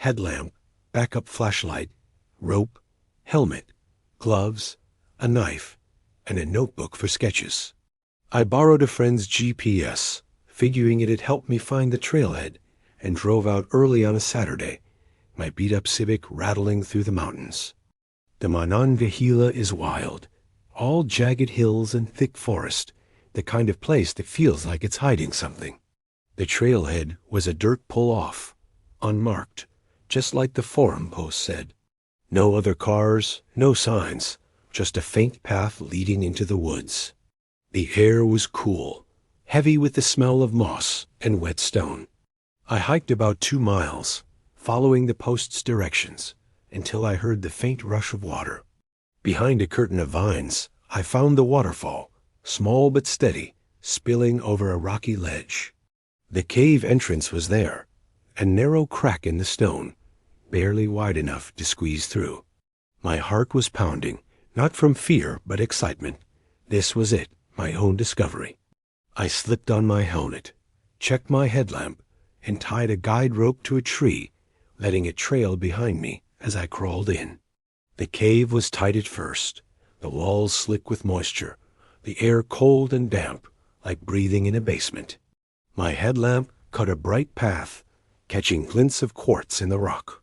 Speaker 1: headlamp, backup flashlight, rope, helmet, gloves, a knife, and a notebook for sketches. I borrowed a friend's GPS, figuring it'd help me find the trailhead, and drove out early on a Saturday, my beat-up Civic rattling through the mountains. The Monongahela is wild, all jagged hills and thick forest, the kind of place that feels like it's hiding something. The trailhead was a dirt pull-off, unmarked, just like the forum post said. No other cars, no signs, just a faint path leading into the woods. The air was cool, heavy with the smell of moss and wet stone. I hiked about 2 miles, following the post's directions, until I heard the faint rush of water. Behind a curtain of vines, I found the waterfall, small but steady, spilling over a rocky ledge. The cave entrance was there, a narrow crack in the stone, barely wide enough to squeeze through. My heart was pounding, not from fear but excitement. This was it, my own discovery. I slipped on my helmet, checked my headlamp, and tied a guide rope to a tree, letting it trail behind me as I crawled in. The cave was tight at first, the walls slick with moisture, the air cold and damp, like breathing in a basement. My headlamp cut a bright path, catching glints of quartz in the rock.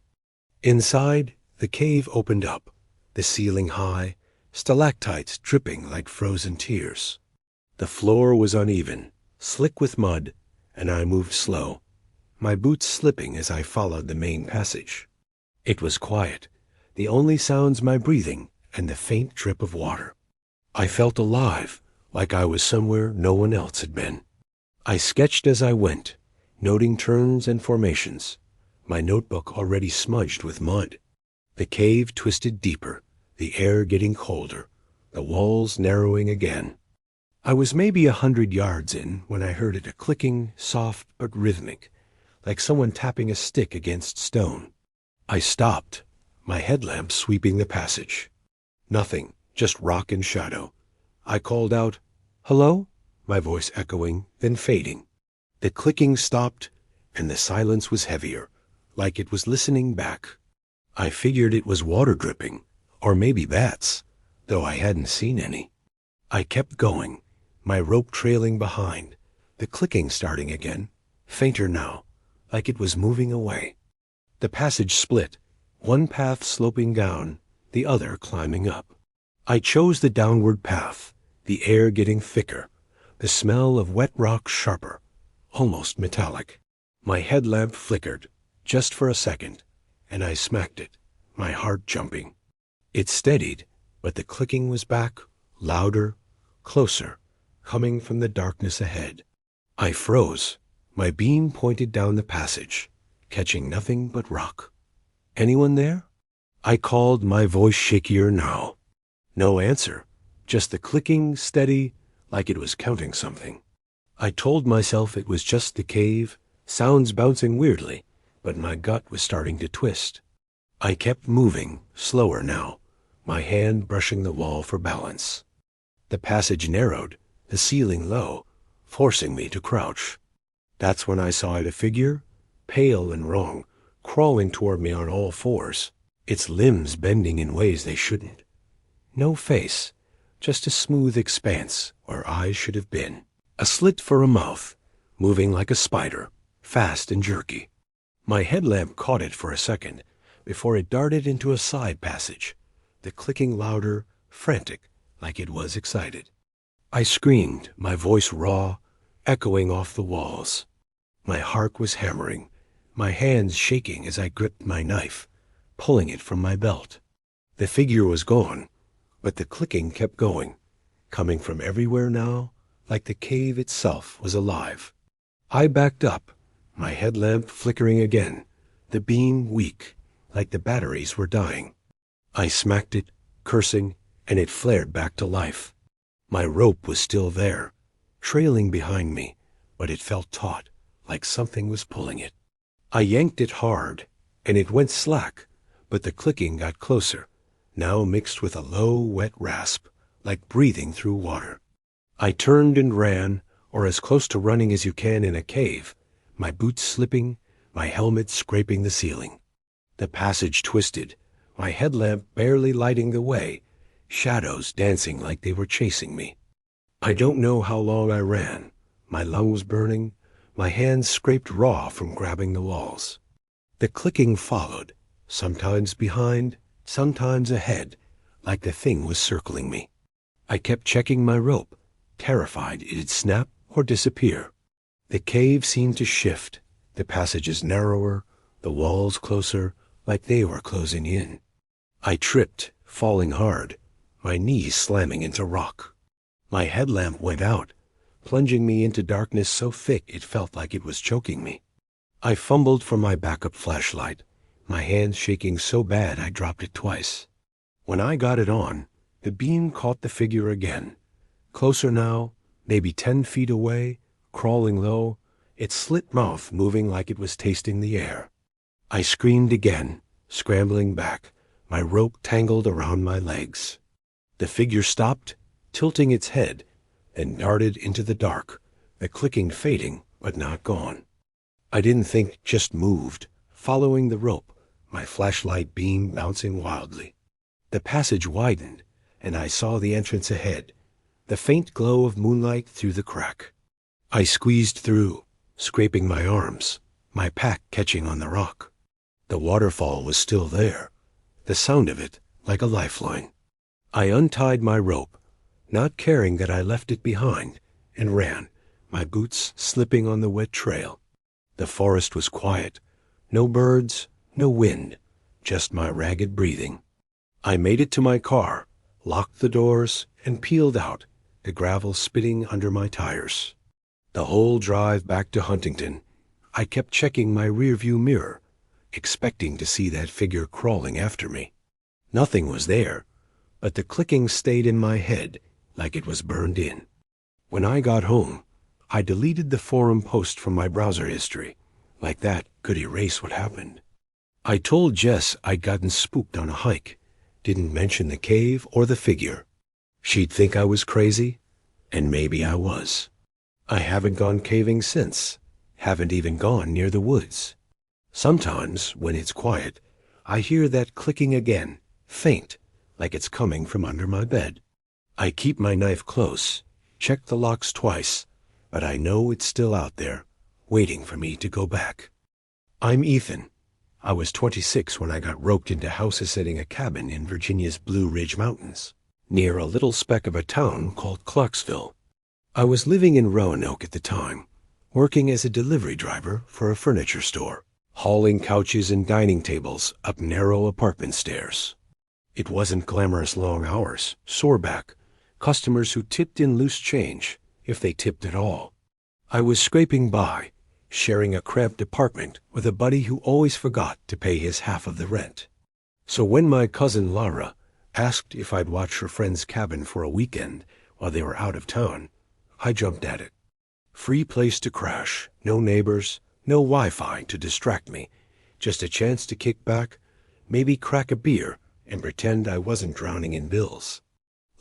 Speaker 1: Inside, the cave opened up, the ceiling high, stalactites dripping like frozen tears. The floor was uneven, slick with mud, and I moved slow, my boots slipping as I followed the main passage. It was quiet, the only sounds my breathing and the faint drip of water. I felt alive, like I was somewhere no one else had been. I sketched as I went, noting turns and formations, my notebook already smudged with mud. The cave twisted deeper, the air getting colder, the walls narrowing again. I was maybe 100 yards in when I heard it a clicking, soft but rhythmic, like someone tapping a stick against stone. I stopped, my headlamp sweeping the passage. Nothing, just rock and shadow. I called out, "Hello?" my voice echoing, then fading. The clicking stopped, and the silence was heavier, like it was listening back. I figured it was water dripping, or maybe bats, though I hadn't seen any. I kept going, my rope trailing behind, the clicking starting again, fainter now, like it was moving away. The passage split, one path sloping down, the other climbing up. I chose the downward path, the air getting thicker, the smell of wet rock sharper, almost metallic. My headlamp flickered, just for a second, and I smacked it, my heart jumping. It steadied, but the clicking was back, louder, closer, coming from the darkness ahead. I froze, my beam pointed down the passage, catching nothing but rock. Anyone there? I called, my voice shakier now. No answer, just the clicking, steady, like it was counting something. I told myself it was just the cave, sounds bouncing weirdly, but my gut was starting to twist. I kept moving, slower now, my hand brushing the wall for balance. The passage narrowed, the ceiling low, forcing me to crouch. That's when I saw it a figure, pale and wrong, crawling toward me on all fours, its limbs bending in ways they shouldn't. No face, just a smooth expanse where eyes should have been. A slit for a mouth, moving like a spider, fast and jerky. My headlamp caught it for a second before it darted into a side passage, the clicking louder, frantic, like it was excited. I screamed, my voice raw, echoing off the walls. My heart was hammering, my hands shaking as I gripped my knife, pulling it from my belt. The figure was gone, but the clicking kept going, coming from everywhere now, like the cave itself was alive. I backed up, my headlamp flickering again, the beam weak, like the batteries were dying. I smacked it, cursing, and it flared back to life. My rope was still there, trailing behind me, but it felt taut, like something was pulling it. I yanked it hard, and it went slack, but the clicking got closer, now mixed with a low, wet rasp, like breathing through water. I turned and ran, or as close to running as you can in a cave, my boots slipping, my helmet scraping the ceiling. The passage twisted, my headlamp barely lighting the way, shadows dancing like they were chasing me. I don't know how long I ran, my lungs burning, my hands scraped raw from grabbing the walls. The clicking followed, sometimes behind, sometimes ahead, like the thing was circling me. I kept checking my rope, terrified it'd snap or disappear. The cave seemed to shift, the passages narrower, the walls closer, like they were closing in. I tripped, falling hard, my knees slamming into rock. My headlamp went out, plunging me into darkness so thick it felt like it was choking me. I fumbled for my backup flashlight, my hands shaking so bad I dropped it twice. When I got it on, the beam caught the figure again. Closer now, maybe 10 feet away, crawling low, its slit mouth moving like it was tasting the air. I screamed again, scrambling back, my rope tangled around my legs. The figure stopped, tilting its head, then darted into the dark, the clicking fading but not gone. I didn't think, just moved, following the rope, my flashlight beam bouncing wildly. The passage widened, and I saw the entrance ahead, the faint glow of moonlight through the crack. I squeezed through, scraping my arms, my pack catching on the rock. The waterfall was still there, the sound of it like a lifeline. I untied my rope, not caring that I left it behind, and ran, my boots slipping on the wet trail. The forest was quiet, no birds, no wind, just my ragged breathing. I made it to my car, locked the doors, and peeled out, the gravel spitting under my tires. The whole drive back to Huntington, I kept checking my rearview mirror, expecting to see that figure crawling after me. Nothing was there, but the clicking stayed in my head like it was burned in. When I got home, I deleted the forum post from my browser history, like that could erase what happened. I told Jess I'd gotten spooked on a hike, didn't mention the cave or the figure. She'd think I was crazy, and maybe I was. I haven't gone caving since, haven't even gone near the woods. Sometimes, when it's quiet, I hear that clicking again, faint, like it's coming from under my bed. I keep my knife close, check the locks twice, but I know it's still out there, waiting for me to go back. I'm Ethan. I was 26 when I got roped into house-sitting a cabin in Virginia's Blue Ridge Mountains, near a little speck of a town called Clarksville. I was living in Roanoke at the time, working as a delivery driver for a furniture store, hauling couches and dining tables up narrow apartment stairs. It wasn't glamorous long hours, sore back, customers who tipped in loose change, if they tipped at all. I was scraping by, sharing a cramped apartment with a buddy who always forgot to pay his half of the rent. So when my cousin Laura asked if I'd watch her friend's cabin for a weekend while they were out of town, I jumped at it. Free place to crash, no neighbors, no Wi-Fi to distract me, just a chance to kick back, maybe crack a beer, and pretend I wasn't drowning in bills.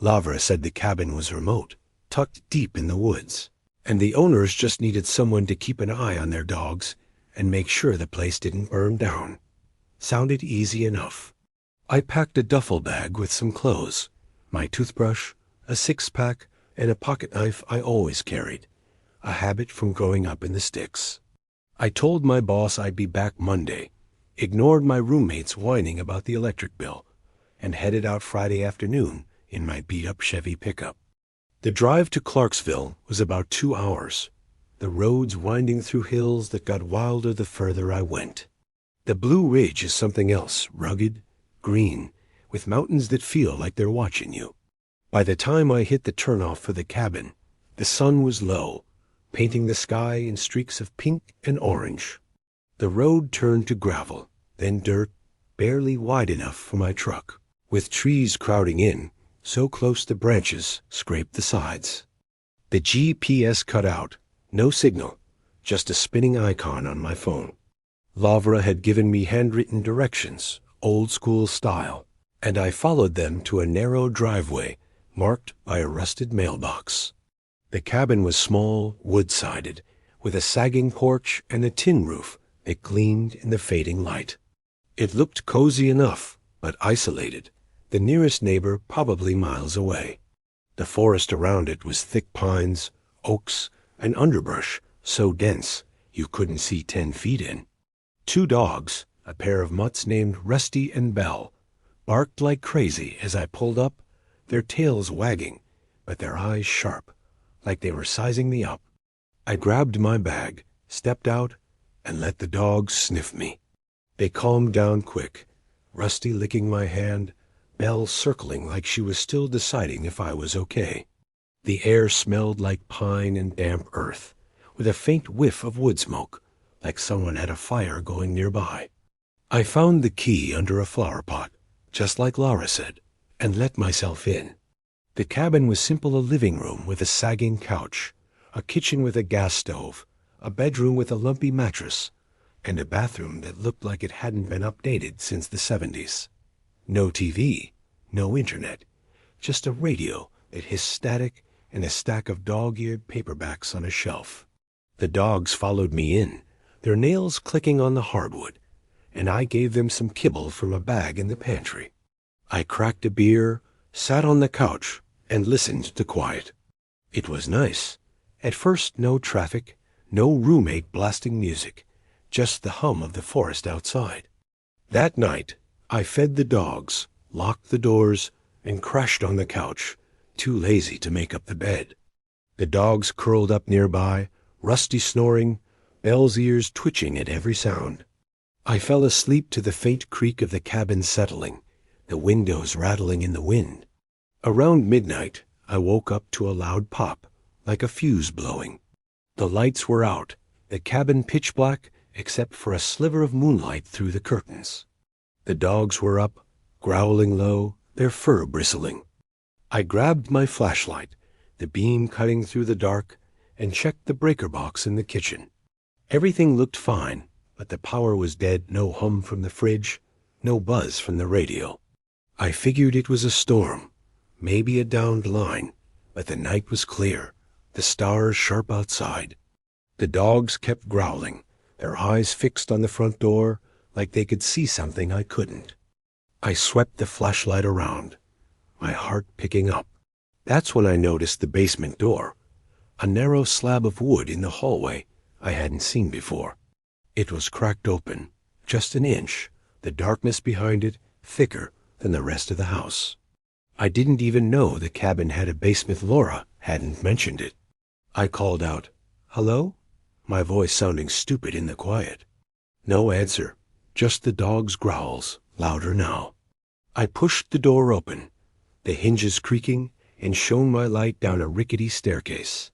Speaker 1: Lavra said the cabin was remote, tucked deep in the woods, and the owners just needed someone to keep an eye on their dogs and make sure the place didn't burn down. Sounded easy enough. I packed a duffel bag with some clothes, my toothbrush, a six-pack, and a pocket knife I always carried, a habit from growing up in the sticks. I told my boss I'd be back Monday, ignored my roommates whining about the electric bill, and headed out Friday afternoon in my beat-up Chevy pickup. The drive to Clarksville was about 2 hours, the roads winding through hills that got wilder the further I went. The Blue Ridge is something else, rugged, green, with mountains that feel like they're watching you. By the time I hit the turnoff for the cabin, the sun was low, painting the sky in streaks of pink and orange. The road turned to gravel, then dirt, barely wide enough for my truck, with trees crowding in, so close the branches scraped the sides. The GPS cut out, no signal, just a spinning icon on my phone. Lavra had given me handwritten directions, old-school style, and I followed them to a narrow driveway marked by a rusted mailbox. The cabin was small, wood-sided, with a sagging porch and a tin roof that gleamed in the fading light. It looked cozy enough, but isolated, the nearest neighbor probably miles away. The forest around it was thick pines, oaks, and underbrush so dense you couldn't see 10 feet in. 2 dogs, a pair of mutts named Rusty and Belle, barked like crazy as I pulled up, their tails wagging, but their eyes sharp, like they were sizing me up. I grabbed my bag, stepped out, and let the dogs sniff me. They calmed down quick, Rusty licking my hand, Belle circling like she was still deciding if I was okay. The air smelled like pine and damp earth, with a faint whiff of wood smoke, like someone had a fire going nearby. I found the key under a flower pot, just like Laura said, and let myself in. The cabin was simple, a living room with a sagging couch, a kitchen with a gas stove, a bedroom with a lumpy mattress, and a bathroom that looked like it hadn't been updated since the 70s. No TV, no internet, just a radio that hissed static and a stack of dog-eared paperbacks on a shelf. The dogs followed me in, their nails clicking on the hardwood, and I gave them some kibble from a bag in the pantry. I cracked a beer, sat on the couch, and listened to quiet. It was nice. At first, no traffic, no roommate blasting music, just the hum of the forest outside. That night, I fed the dogs, locked the doors, and crashed on the couch, too lazy to make up the bed. The dogs curled up nearby, Rusty snoring, Belle's ears twitching at every sound. I fell asleep to the faint creak of the cabin settling, the windows rattling in the wind. Around midnight, I woke up to a loud pop, like a fuse blowing. The lights were out, the cabin pitch black, except for a sliver of moonlight through the curtains. The dogs were up, growling low, their fur bristling. I grabbed my flashlight, the beam cutting through the dark, and checked the breaker box in the kitchen. Everything looked fine, but the power was dead, no hum from the fridge, no buzz from the radio. I figured it was a storm, maybe a downed line, but the night was clear, the stars sharp outside. The dogs kept growling, their eyes fixed on the front door like they could see something I couldn't. I swept the flashlight around, my heart picking up. That's when I noticed the basement door, a narrow slab of wood in the hallway I hadn't seen before. It was cracked open, just an inch, the darkness behind it thicker than the rest of the house. I didn't even know the cabin had a basement. Laura hadn't mentioned it. I called out, "Hello?" my voice sounding stupid in the quiet. No answer, just the dog's growls, louder now. I pushed the door open, the hinges creaking, and shone my light down a rickety staircase.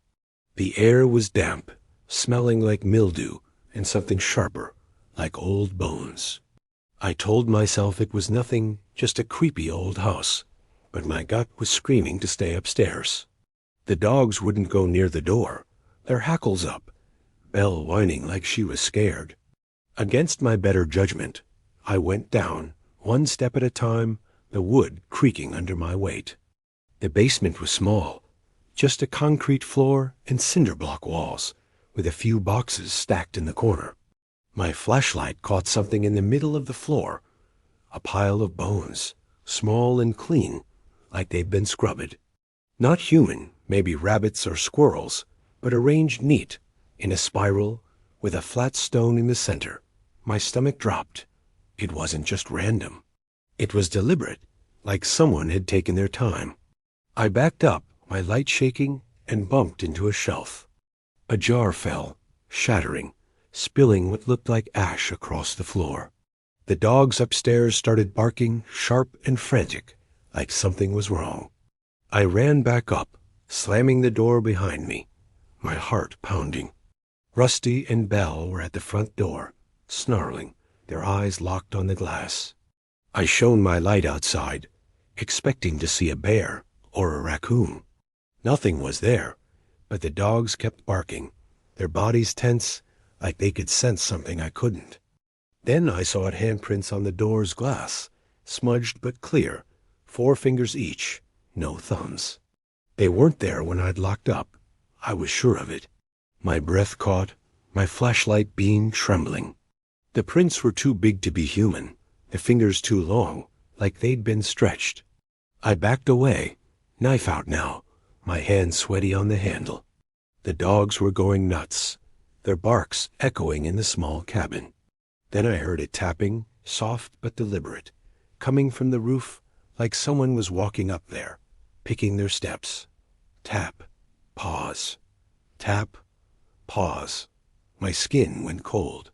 Speaker 1: The air was damp, smelling like mildew and something sharper, like old bones. I told myself it was nothing, just a creepy old house, but my gut was screaming to stay upstairs. The dogs wouldn't go near the door, their hackles up, Belle whining like she was scared. Against my better judgment, I went down, one step at a time, the wood creaking under my weight. The basement was small, just a concrete floor and cinder block walls, with a few boxes stacked in the corner. My flashlight caught something in the middle of the floor, a pile of bones, small and clean, like they'd been scrubbed. Not human, maybe rabbits or squirrels, but arranged neat, in a spiral, with a flat stone in the center. My stomach dropped. It wasn't just random. It was deliberate, like someone had taken their time. I backed up, my light shaking, and bumped into a shelf. A jar fell, shattering, spilling what looked like ash across the floor. The dogs upstairs started barking, sharp and frantic, like something was wrong. I ran back up, slamming the door behind me, my heart pounding. Rusty and Belle were at the front door, snarling, their eyes locked on the glass. I shone my light outside, expecting to see a bear or a raccoon. Nothing was there, but the dogs kept barking, their bodies tense, like they could sense something I couldn't. Then I saw handprints on the door's glass, smudged but clear, 4 fingers each, no thumbs. They weren't there when I'd locked up. I was sure of it. My breath caught, my flashlight beam trembling. The prints were too big to be human, the fingers too long, like they'd been stretched. I backed away, knife out now, my hands sweaty on the handle. The dogs were going nuts, their barks echoing in the small cabin. Then I heard it tapping, soft but deliberate, coming from the roof like someone was walking up there, picking their steps. Tap, pause, tap, pause. My skin went cold.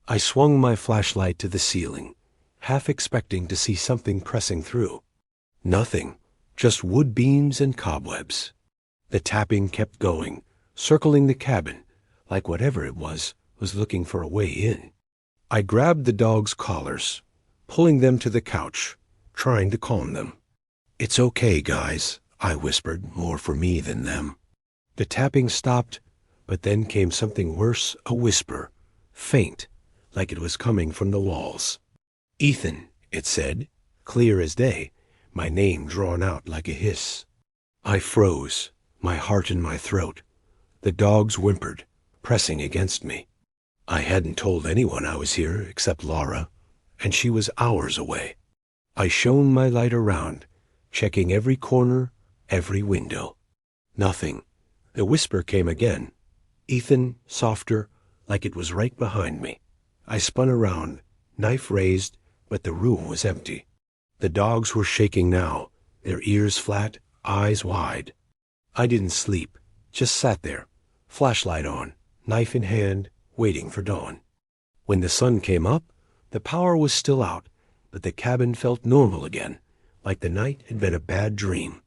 Speaker 1: I swung my flashlight to the ceiling, half expecting to see something pressing through. Nothing, just wood beams and cobwebs. The tapping kept going, circling the cabin, like whatever it was looking for a way in. I grabbed the dogs' collars, pulling them to the couch, trying to calm them. "It's okay, guys," I whispered, more for me than them. The tapping stopped, but then came something worse, a whisper, faint, like it was coming from the walls. "Ethan," it said, clear as day, my name drawn out like a hiss. I froze, my heart in my throat. The dogs whimpered, pressing against me. I hadn't told anyone I was here except Laura, and she was hours away. I shone my light around, checking every corner, every window. Nothing. The whisper came again. Ethan, softer, like it was right behind me. I spun around, knife raised, but the room was empty. The dogs were shaking now, their ears flat, eyes wide. I didn't sleep, just sat there, flashlight on, knife in hand, waiting for dawn. When the sun came up, the power was still out, but the cabin felt normal again, like the night had been a bad dream.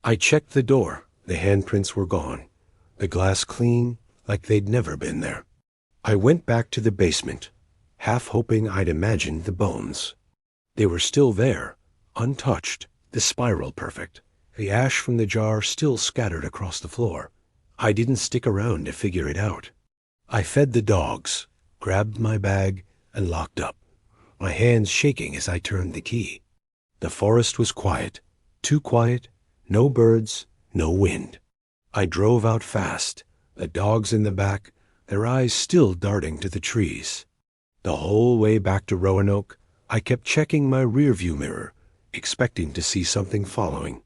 Speaker 1: I checked the door. The handprints were gone, the glass clean, like they'd never been there. I went back to the basement, half hoping I'd imagined the bones. They were still there, untouched, the spiral perfect, the ash from the jar still scattered across the floor. I didn't stick around to figure it out. I fed the dogs, grabbed my bag, and locked up, my hands shaking as I turned the key. The forest was quiet, too quiet, no birds, no wind. I drove out fast, the dogs in the back, their eyes still darting to the trees. The whole way back to Roanoke, I kept checking my rearview mirror, expecting to see something following.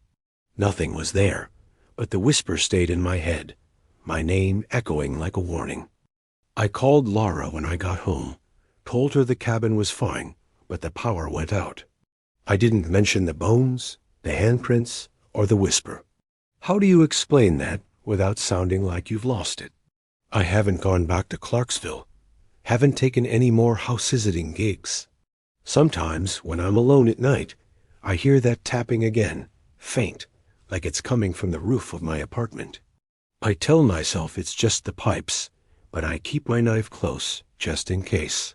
Speaker 1: Nothing was there, but the whisper stayed in my head, my name echoing like a warning. I called Laura when I got home, told her the cabin was fine, but the power went out. I didn't mention the bones, the handprints, or the whisper. How do you explain that without sounding like you've lost it? I haven't gone back to Clarksville, haven't taken any more house-visiting gigs. Sometimes, when I'm alone at night, I hear that tapping again, faint, like it's coming from the roof of my apartment. I tell myself it's just the pipes, but I keep my knife close, just in case.